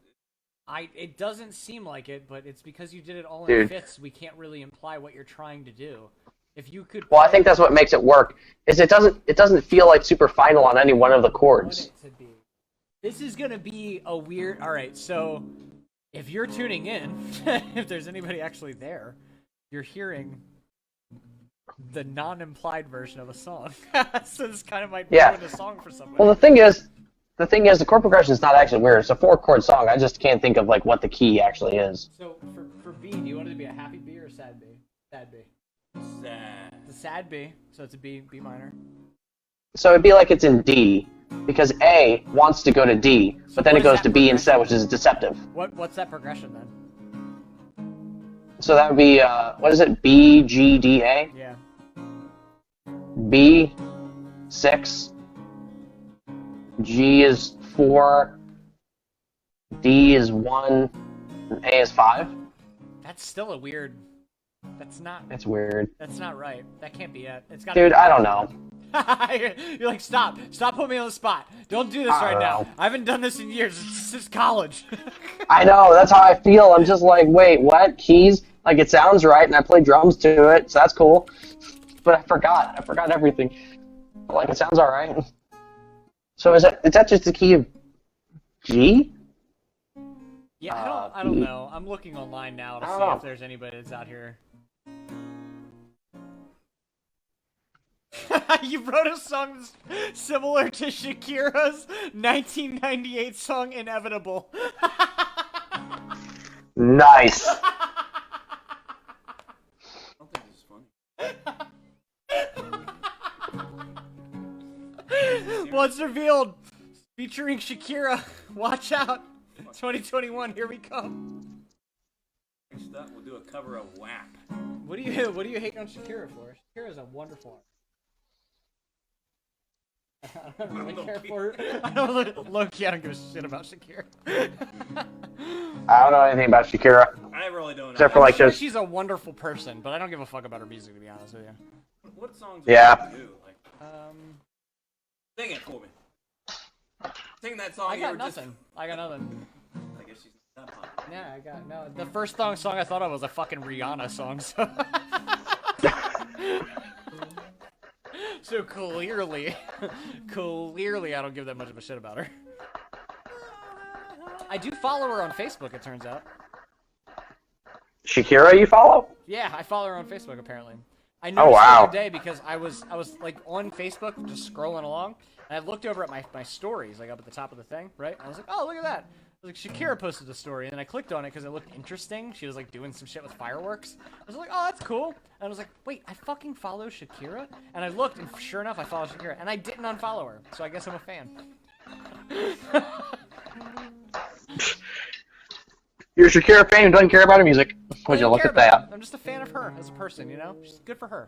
It doesn't seem like it, but it's because you did it all in Dude. fifths. We can't really imply what you're trying to do. If you could. Well, I think that's what makes it work. Is it doesn't feel like super final on any one of the chords. This is gonna be a weird. All right, so if you're tuning in, if there's anybody actually there, you're hearing the non-implied version of a song. So this kind of might be a song for somebody. Well, the thing is, the chord progression is not actually weird. It's a 4-chord song. I just can't think of like what the key actually is. So for B, do you want it to be a happy B or a sad B? Sad B. Sad. It's a sad B, so it's a B minor. So it'd be like it's in D, because A wants to go to D, but then it goes to B instead, which is deceptive. What's that progression then? So that would be what is it? B G D A. Yeah. B 6. G is 4. D is 1. And A is 5. That's still a weird. That's not. It's weird. That's not right. That can't be it. It's got. Dude, I don't know. You're like, stop putting me on the spot. Don't do this right now. I haven't done this in years. It's since college. I know, that's how I feel. I'm just like, wait, what? Keys? Like, it sounds right, and I play drums to it, so that's cool. But I forgot everything. But, like, it sounds alright. So is that just the key of G? Yeah, I don't know. I'm looking online now to see if there's anybody that's out here. You wrote a song similar to Shakira's 1998 song "Inevitable." Nice. I don't think this is funny. Once revealed, featuring Shakira. Watch out, 2021. Here we come. Next up, we'll do a cover of WAP. What do you hate on Shakira for? Shakira's a wonderful artist. I don't really care for her. I don't low-key, I don't give a shit about Shakira. I don't know anything about Shakira. I really don't know. Except for like sure just. she's a wonderful person, but I don't give a fuck about her music, to be honest with you. What songs Yeah. do you do? Like, sing it for me. Sing that song. I got nothing. I guess she's not that popular. Yeah, I got no. The first song I thought of was a fucking Rihanna song. So, so clearly, I don't give that much of a shit about her. I do follow her on Facebook. It turns out. Shakira, you follow? Yeah, I follow her on Facebook apparently. I Oh, noticed wow. the other day because I was like on Facebook just scrolling along, and I looked over at my stories like up at the top of the thing, right? And I was like, oh, look at that. I was like, Shakira posted a story, and then I clicked on it because it looked interesting. She was like doing some shit with fireworks. I was like, oh, that's cool. And I was like, wait, I fucking follow Shakira? And I looked, and sure enough, I follow Shakira, and I didn't unfollow her, so I guess I'm a fan. You're a Shakira fan who doesn't care about her music. Would you look at that? I'm just a fan of her as a person, you know? She's good for her.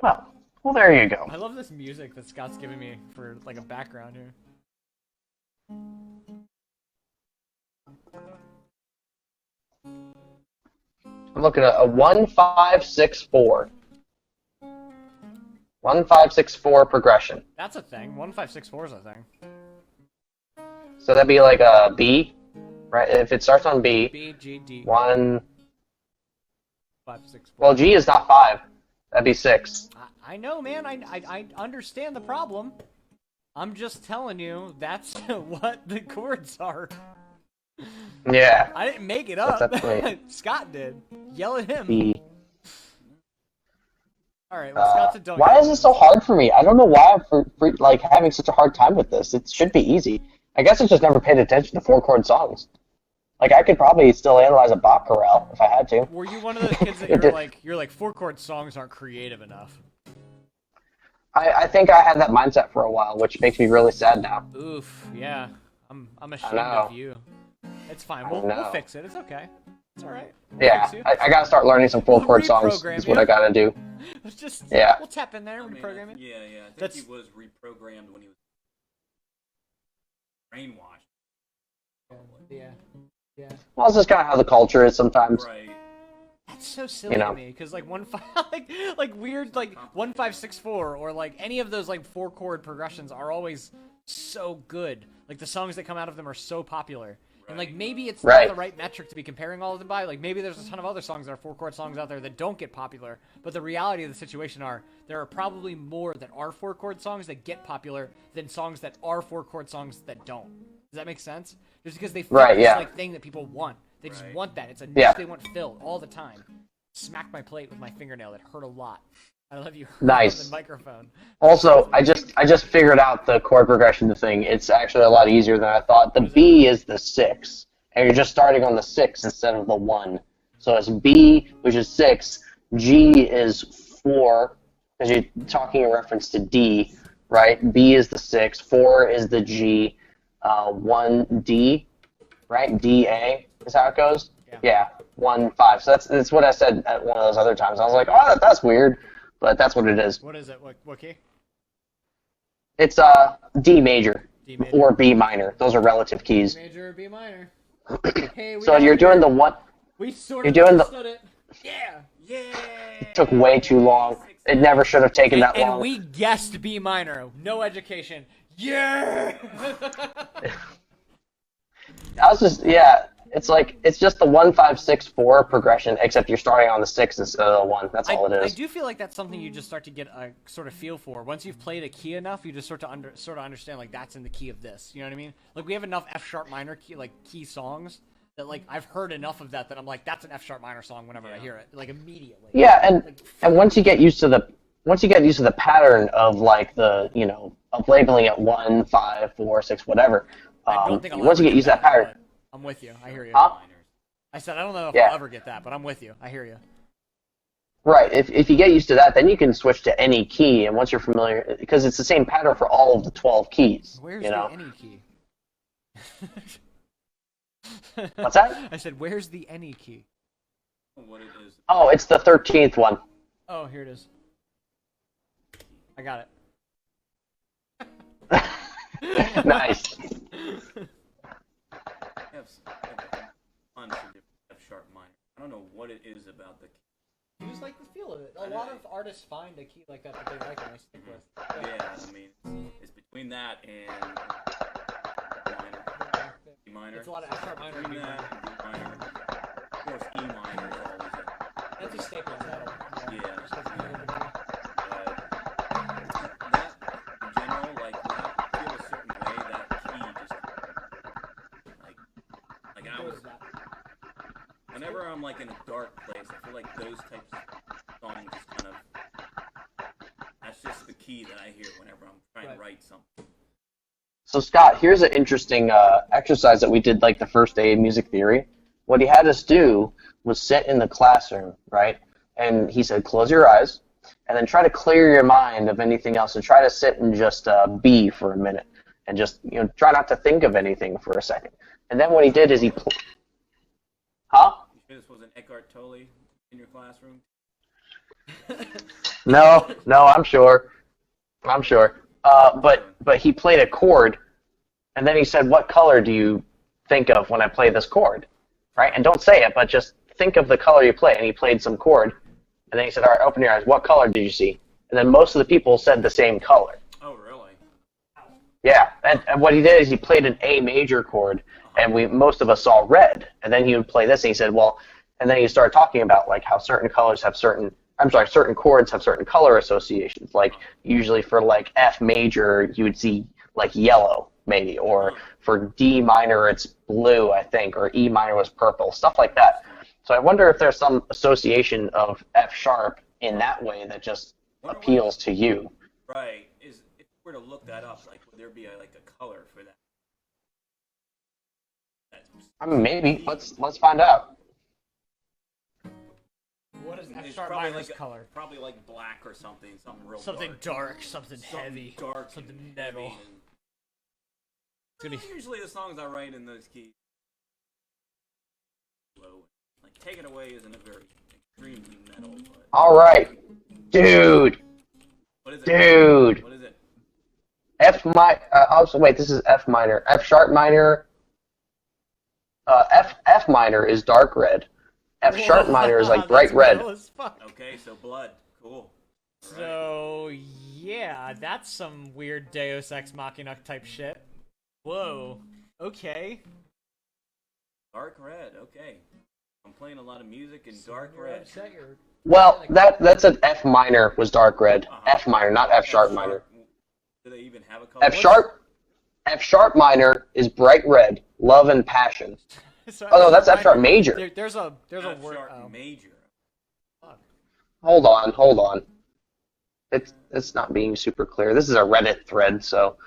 Well, there you go. I love this music that Scott's giving me for like a background here. I'm looking at a 1564. 1564 progression. That's a thing. 1564 is a thing. So that'd be like a B, right? If it starts on B. B, G, D. 1. 5, 6, 4. Well, G is not 5. That'd be 6. I know, man. I understand the problem. I'm just telling you that's what the chords are. Yeah. I didn't make it up. Scott did. Yell at him. B. All right. Well, Scott's a dog. Why is this so hard for me? I don't know why I'm like having such a hard time with this. It should be easy. I guess I just never paid attention to 4-chord songs. Like I could probably still analyze a Bach chorale if I had to. Were you one of those kids that you're like 4-chord songs aren't creative enough? I think I had that mindset for a while, which makes me really sad now. Oof. Yeah. I'm ashamed of you. It's fine. We'll fix it. It's okay. It's all right. Yeah, I gotta start learning some 4-chord songs. Is what I gotta do. We'll tap in there and reprogram it. Yeah. I think he was reprogrammed when he was brainwashed. Yeah. Well, it's just kind of how the culture is sometimes. Right. That's so silly to me, because like like weird like 1564 or like any of those like 4-chord progressions are always so good. Like the songs that come out of them are so popular. And, like, maybe it's right. not the right metric to be comparing all of them by. Like, maybe there's a ton of other songs that are 4-chord songs out there that don't get popular. But the reality of the situation are there are probably more that are 4-chord songs that get popular than songs that are 4-chord songs that don't. Does that make sense? Just because they fit this, like, thing that people want. They just want that. It's a niche they want filled all the time. Smack my plate with my fingernail. That hurt a lot. I love you. Nice. On the microphone. Also, I just figured out the chord progression thing. It's actually a lot easier than I thought. The B is the 6, and you're just starting on the 6 instead of the 1. So it's B, which is 6. G is 4, because you're talking in reference to D, right? B is the 6. 4 is the G. 1 D, right? D A is how it goes. Yeah. 1 5. So that's what I said at one of those other times. I was like, oh, that's weird. But that's what it is. What is it? What key? It's D major, or B minor. Those are relative keys. D major or B minor. Hey, so you're doing the one. We sort of understood it. Yeah. It took way too long. It never should have taken that long. And we guessed B minor. No education. Yeah. I was just it's just the 1 5 6 4 progression, except you're starting on the 6 instead of the 1. That's all it is. I do feel like that's something you just start to get a sort of feel for. Once you've played a key enough, you just sort of understand like that's in the key of this. You know what I mean? Like we have enough F sharp minor key songs that like I've heard enough of that I'm like that's an F sharp minor song whenever I hear it, like immediately. Yeah, and once you get used to the pattern of like the of labeling it 1 5 4 6 whatever. Once you get used to that pattern. I'm with you. I hear you. Huh? I said I don't know if I'll ever get that, but I'm with you. I hear you. Right. If you get used to that, then you can switch to any key, and once you're familiar, because it's the same pattern for all of the 12 keys. Where's the any key? What's that? I said, where's the any key? What it is? Oh, it's the 13th one. Oh, here it is. I got it. Nice. F sharp minor. I don't know what it is about the key. You just like the feel of it. A lot of artists find a key like that they like and they stick with. Yeah, I mean, it's between that and minor. E minor. It's a lot of F sharp minor. Between that and B minor. Of course, E minor is always that's a staple in metal. Yeah. That, in general, like, when I feel a certain way, that key just, like I was, whenever I'm, like, in a dark place, I feel like those types of songs just kind of, that's just the key that I hear whenever I'm trying to write something. So, Scott, here's an interesting exercise that we did, like, the first day of music theory. What he had us do was sit in the classroom, right? And he said, close your eyes, and then try to clear your mind of anything else, and try to sit and just be for a minute, and just try not to think of anything for a second. And then what he did is he, huh? You sure this wasn't Eckhart Tolle in your classroom? No, I'm sure. But he played a chord, and then he said, "What color do you think of when I play this chord?" Right? And don't say it, but just think of the color you play. And he played some chord, and then he said, "All right, open your eyes. What color did you see?" And then most of the people said the same color. Oh, really? Yeah, and what he did is he played an A major chord, and most of us saw red. And then he would play this, and he said, "Well," and then he started talking about like how certain chords have certain color associations. Like usually for like F major, you would see like yellow maybe, or for D minor it's blue, I think, or E minor was purple, stuff like that. So I wonder if there's some association of F sharp in that way that just appeals to you. Right. If we were to look that up, like would there be like a color for that? I mean, maybe. Let's find out. What is F sharp minor's color? Probably like black or something real something dark, something heavy, dark, something metal. Usually the songs I write in those keys low. Like Take It Away isn't a very extremely metal. But... All right, dude. What is it? Dude. What is it? F minor. Also, wait. This is F minor. F sharp minor. F minor is dark red. F sharp minor is like bright red. Okay, so blood. Cool. So yeah, that's some weird Deus Ex Machina type shit. Whoa. Okay. Dark red. Okay. I'm playing a lot of music in dark red. Well, that's an F minor was dark red. F minor, not F sharp minor. Do they even have a color? F sharp minor is bright red, love and passion. Oh no, that's F sharp major. There's a F word. sharp major. Hold on. It's not being super clear. This is a Reddit thread, so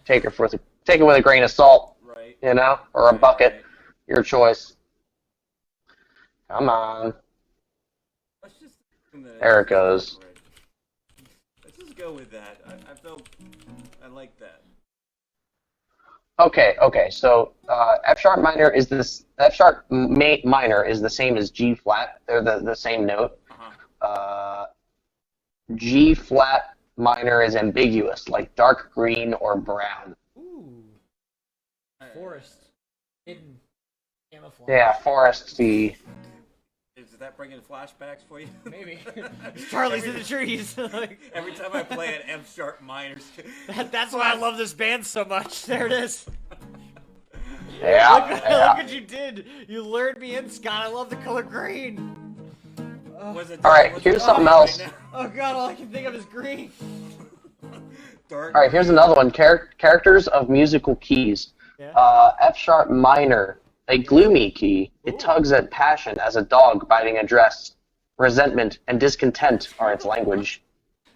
take it with a grain of salt. Right. Or a bucket. Right. Your choice. Come on. Let's just there it goes. Let's just go with that. I like that. Okay. So F sharp minor is this. F sharp minor is the same as G flat. They're the same note. G flat minor is ambiguous, like dark green or brown. Ooh. Forest. Hidden. Camouflage. Yeah, foresty. Is that bringing flashbacks for you? Maybe. Charlie's in the trees. Every time I play an F sharp minor. That's why I love this band so much. There it is. Yeah. Look what you did. You lured me in, Scott. I love the color green. Alright, here's something else. Right oh god, all I can think of is green. Alright, here's another one. Characters of musical keys. Yeah. F sharp minor, a gloomy key. It Ooh. tugs at passion as a dog biting a dress. Resentment and discontent are its language.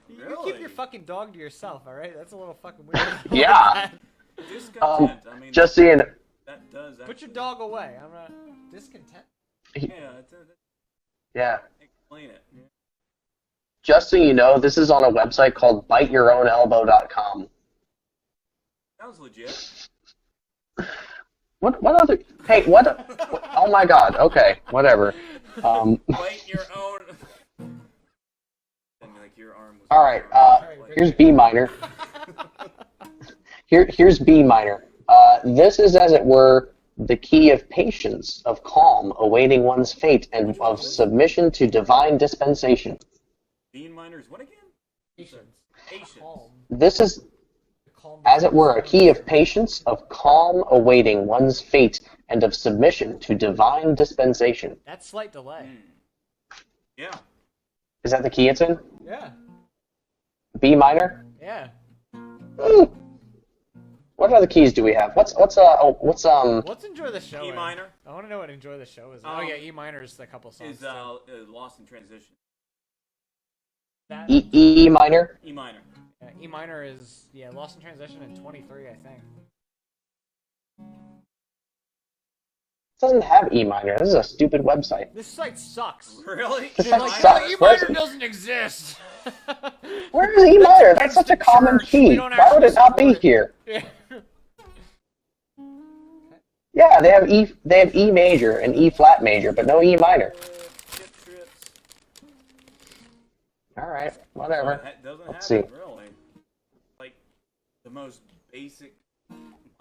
You keep your fucking dog to yourself, alright? That's a little fucking weird. Yeah. Discontent. I mean, just seeing. That does. Put your dog away. I'm not discontent. Yeah. Explain it. Yeah. Just so you know, this is on a website called biteyourownelbow.com. Sounds legit. What other? Hey, what? Oh my God. Okay, whatever. Bite your own. Like your arm was all right. Here's B minor. Here's B minor. This is, as it were, the key of patience, of calm, awaiting one's fate, and of submission to divine dispensation. B minor is what again? Patience. This is, as it were, a key of patience, of calm, awaiting one's fate, and of submission to divine dispensation. That's slight delay. Yeah. Is that the key it's in? Yeah. B minor? Yeah. Ooh. What other keys do we have? What's What's Enjoy the Show? E minor. I want to know what Enjoy the Show is. Oh yeah, E minor is a couple songs. Is Lost in Transition. E minor? E minor. Yeah, E minor is Lost in Transition in 23, I think. It doesn't have E minor. This is a stupid website. This site sucks. Really? This site sucks. E minor doesn't exist. Where is E minor? That's such a common key. Why would it not be here? Yeah. Yeah, they have E major and E flat major, but no E minor. All right, whatever. Let's see. Really, like the most basic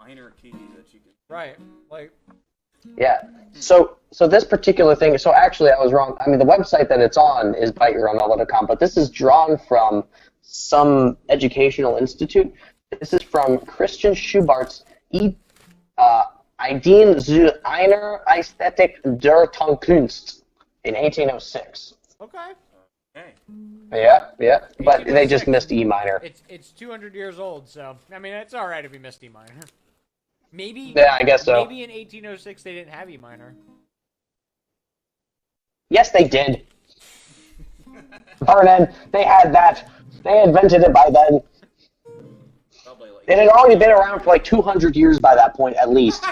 minor keys that you can. Right, like. Yeah. So this particular thing. So actually, I was wrong. I mean, the website that it's on is biteyourownelbow.com, but this is drawn from some educational institute. This is from Christian Schubart's Ideen zu einer Ästhetik der Tonkunst in 1806. Okay. Okay. Yeah. But they just missed E minor. It's 200 years old, so I mean it's all right if we missed E minor. Maybe. Yeah, I guess so. Maybe in 1806 they didn't have E minor. Yes, they did. Vernon, they had that. They invented it by then. It had already been around for like 200 years by that point, at least.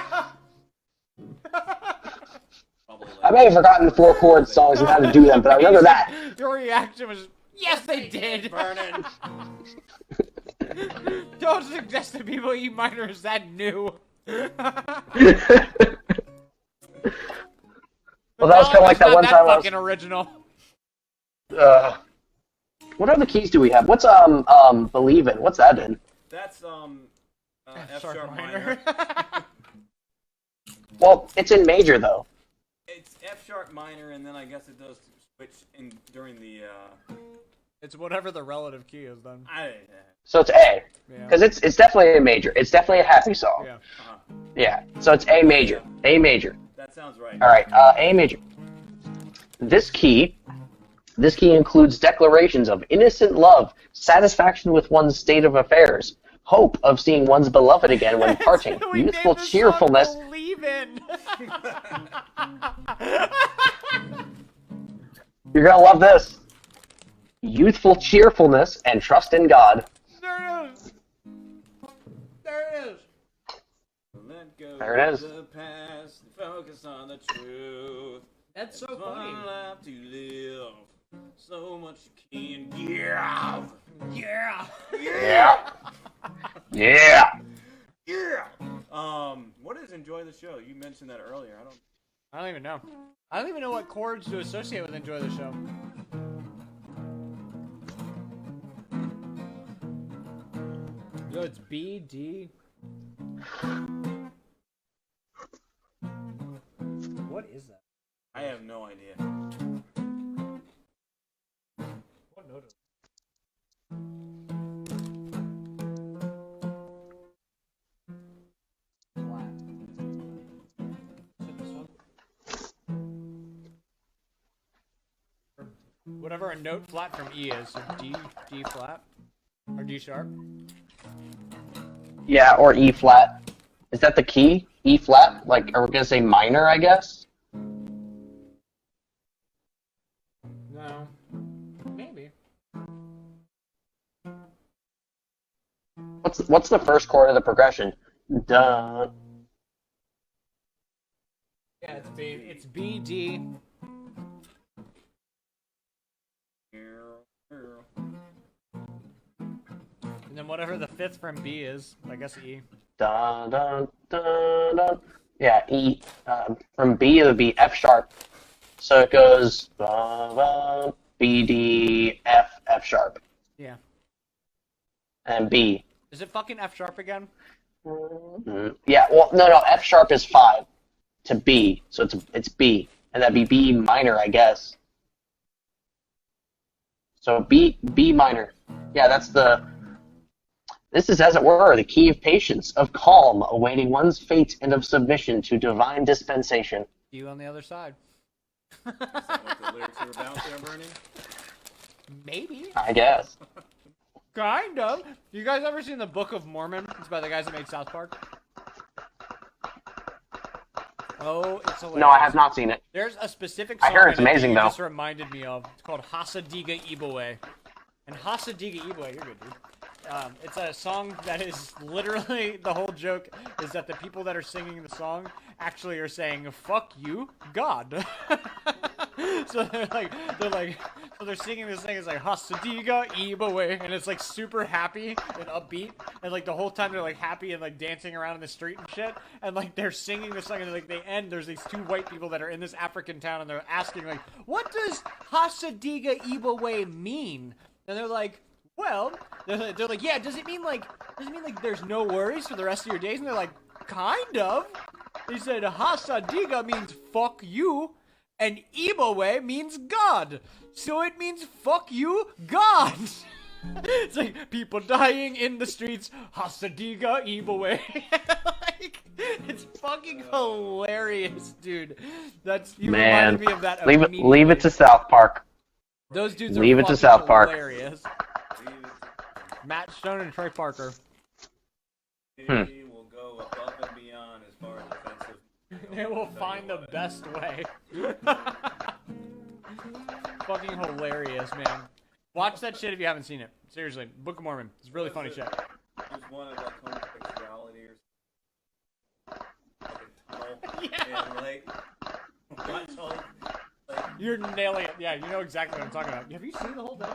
I may have forgotten the four chord songs and how to do them, but I remember that. Your reaction was, yes, they did. Vernon. Don't suggest to people E minor is that new. Well, that was kind of like that one time I was... fucking original. What other keys do we have? What's Believe In? What's that in? That's F sharp minor. Well, it's in major though. It's F sharp minor, and then I guess it does switch in during the It's whatever the relative key is then. So it's A. Because it's definitely a major. It's definitely a happy song. Yeah. Yeah. So it's A major. A major. That sounds right. All right. A major. This key includes declarations of innocent love, satisfaction with one's state of affairs, hope of seeing one's beloved again when parting, youthful cheerfulness. You're gonna love this. Youthful cheerfulness and trust in God. There it is. There it is. Let go There it is. the past and focus on the truth. That's so funny. One life to live. So much you can give. Yeah. Yeah. Yeah. Yeah. Yeah. What is enjoy the show? You mentioned that earlier. I don't even know. I don't even know what chords to associate with enjoy the show. Yo, it's B, D. What is that? I have no idea. What note is it? Flat. Is it this one? Or whatever a note flat from E is. So D flat? Or D sharp? Yeah, or E flat. Is that the key? E flat? Like, are we gonna say minor, I guess? No. Maybe. What's the first chord of the progression? Duh. Yeah, it's B. It's B, D. And then whatever the fifth from B is, I guess E. Dun dun dun dun. Yeah, E. From B it would be F sharp. So it goes B D F F sharp. Yeah. And B. Is it fucking F sharp again? Yeah. Well, no. F sharp is 5 to B, so it's B, and that'd be B minor, I guess. So B minor. Yeah, that's the. This is, as it were, the key of patience, of calm, awaiting one's fate, and of submission to divine dispensation. You on the other side. Is that what the lyrics are about there, Bernie? Maybe. I guess. Kind of. You guys ever seen the Book of Mormon? It's by the guys that made South Park. Oh, it's hilarious. No, I have not seen it. There's a specific song I heard it's in it amazing, that you though. just reminded me of. It's called Hasadiga Ibowe. And Hasadiga Ibowe, you're good, dude. It's a song that is literally, the whole joke is that the people that are singing the song actually are saying, fuck you, God. So they're singing this thing, it's like, Hasadiga Ibowe, and it's like super happy and upbeat, and like the whole time they're like happy and like dancing around in the street and shit, and like they're singing this song, and like they end, there's these 2 white people that are in this African town, and they're asking like, what does Hasadiga Ibowe mean? And they're like, well, they're like, yeah, does it mean like there's no worries for the rest of your days? And they're like, kind of. They said Hasadiga means fuck you, and Ibowe means God. So it means fuck you, God. It's like people dying in the streets, Hasadiga Ibowe. Like, it's fucking hilarious, dude. You reminded me of that. Leave it to South Park. Those dudes Leave are it to South Park. Hilarious. Matt Stone and Troy Parker. We will go above and beyond as far as offensive. They will find the best way. Fucking hilarious, man. Watch that shit if you haven't seen it. Seriously, Book of Mormon. It's really funny shit. There's one of like homosexuality or Yeah. and like You're nailing it. Yeah, you know exactly what I'm talking about. Have you seen the whole thing?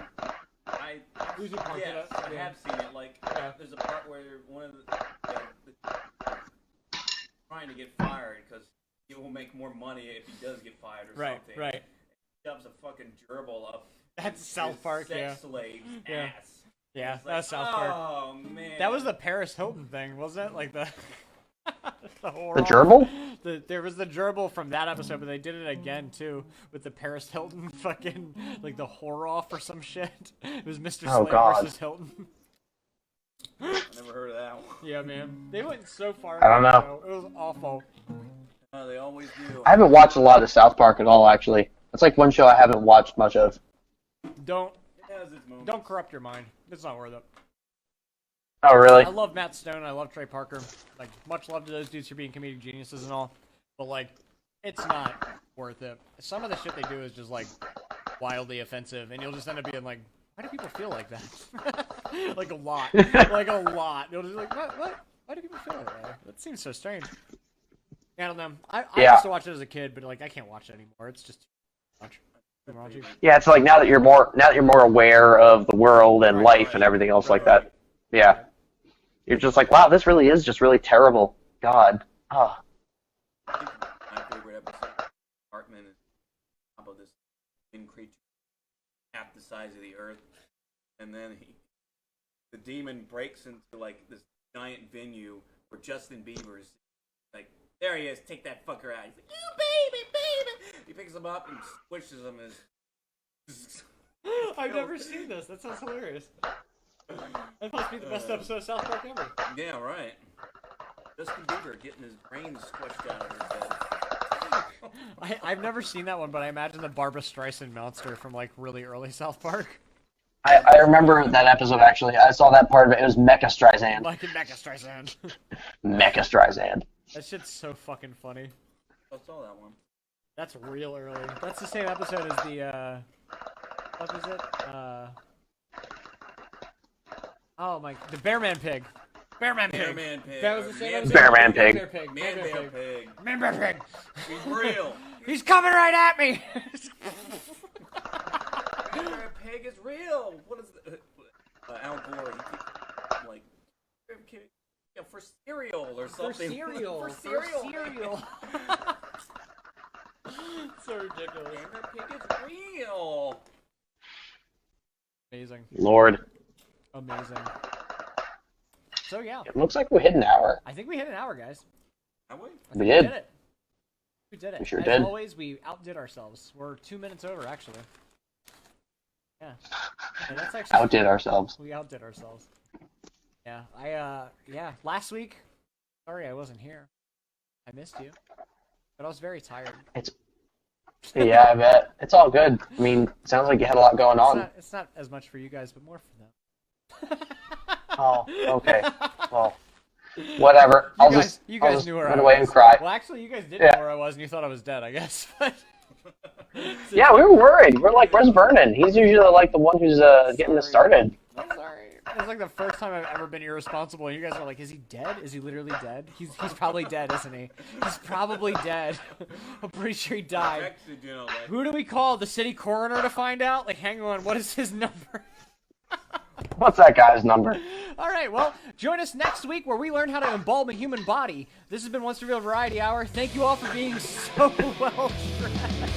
Yes, I have seen it. Like, there's a part where one of the trying to get fired because he will make more money if he does get fired or something. Right. He shoves a fucking gerbil up. That's South Park, sex slave's ass. Yeah, It's that's like, South Park. Oh man. That was the Paris Hilton thing, wasn't it? Like the The gerbil? There was the gerbil from that episode, but they did it again too with the Paris Hilton fucking like the horror off or some shit. It was Mr. Slade versus Hilton. I never heard of that one. Yeah, man. They went so far. I don't know. It was awful. They always do. I haven't watched a lot of South Park at all, actually. It's like one show I haven't watched much of. Don't corrupt your mind. It's not worth it. Oh, really? I love Matt Stone. I love Trey Parker. Like, much love to those dudes for being comedic geniuses and all. But, like, it's not worth it. Some of the shit they do is just, like, wildly offensive. And you'll just end up being like, why do people feel like that? Like, a lot. Like, a lot. You'll just be like, what? Why do people feel that way? That seems so strange. I don't know. I used to watch it as a kid, but, like, I can't watch it anymore. It's just too much. Yeah, it's like now that you're more aware of the world and life and everything else like that. Yeah. You're just like, wow, this really is just really terrible. God. Oh. I think my favorite episode of Hartman is about this thin creature half the size of the earth, and then the demon breaks into like this giant venue where Justin Bieber's like, there he is, take that fucker out. He's like, oh baby. He picks him up and squishes him as I've never seen this. That sounds hilarious. That must be the best episode of South Park ever. Yeah, right. Justin Bieber getting his brains squished out of his head. I've never seen that one, but I imagine the Barbra Streisand monster from like really early South Park. I remember that episode, actually. I saw that part of it. It was Mecha Streisand. Like Mecha Streisand. Mecha Streisand. That shit's so fucking funny. I saw that one. That's real early. That's the same episode as the, what was it? Oh my, the Bearman Pig. Bearman Pig. Bearman Pig. That was the same episode. Bearman Pig. Man Pig. Bearman Pig. He's real. He's coming right at me. Bearman Pig is real. What is Al Gore? He keeps, like, for cereal or something. For cereal. For cereal. So ridiculous. Bearman Pig is real. Amazing. Lord. Amazing. So yeah. It looks like we hit an hour. I think we hit an hour, guys. Have we? We did. We did it. We sure As did. always, we outdid ourselves. We're 2 minutes over, actually. Yeah. And that's actually Outdid ourselves. We outdid ourselves. Yeah. Yeah. Last week, sorry I wasn't here. I missed you. But I was very tired. Yeah, I bet. It's all good. I mean, sounds like you had a lot going on. It's not as much for you guys, but more for them. Oh, okay. Well, whatever. I'll just knew where run I away was. and cry. Well, actually, you guys did know where I was, and you thought I was dead, I guess. Yeah, we were worried. We're like, where's Vernon? He's usually like the one who's getting this started. I'm sorry. It's like the first time I've ever been irresponsible. And you guys are like, is he dead? Is he literally dead? He's probably dead, isn't he? He's probably dead. I'm pretty sure he died. Who do we call? The city coroner to find out? Like, hang on, what is his number? What's that guy's number? All right, well, join us next week where we learn how to embalm a human body. This has been Once Revealed Variety Hour. Thank you all for being so well dressed.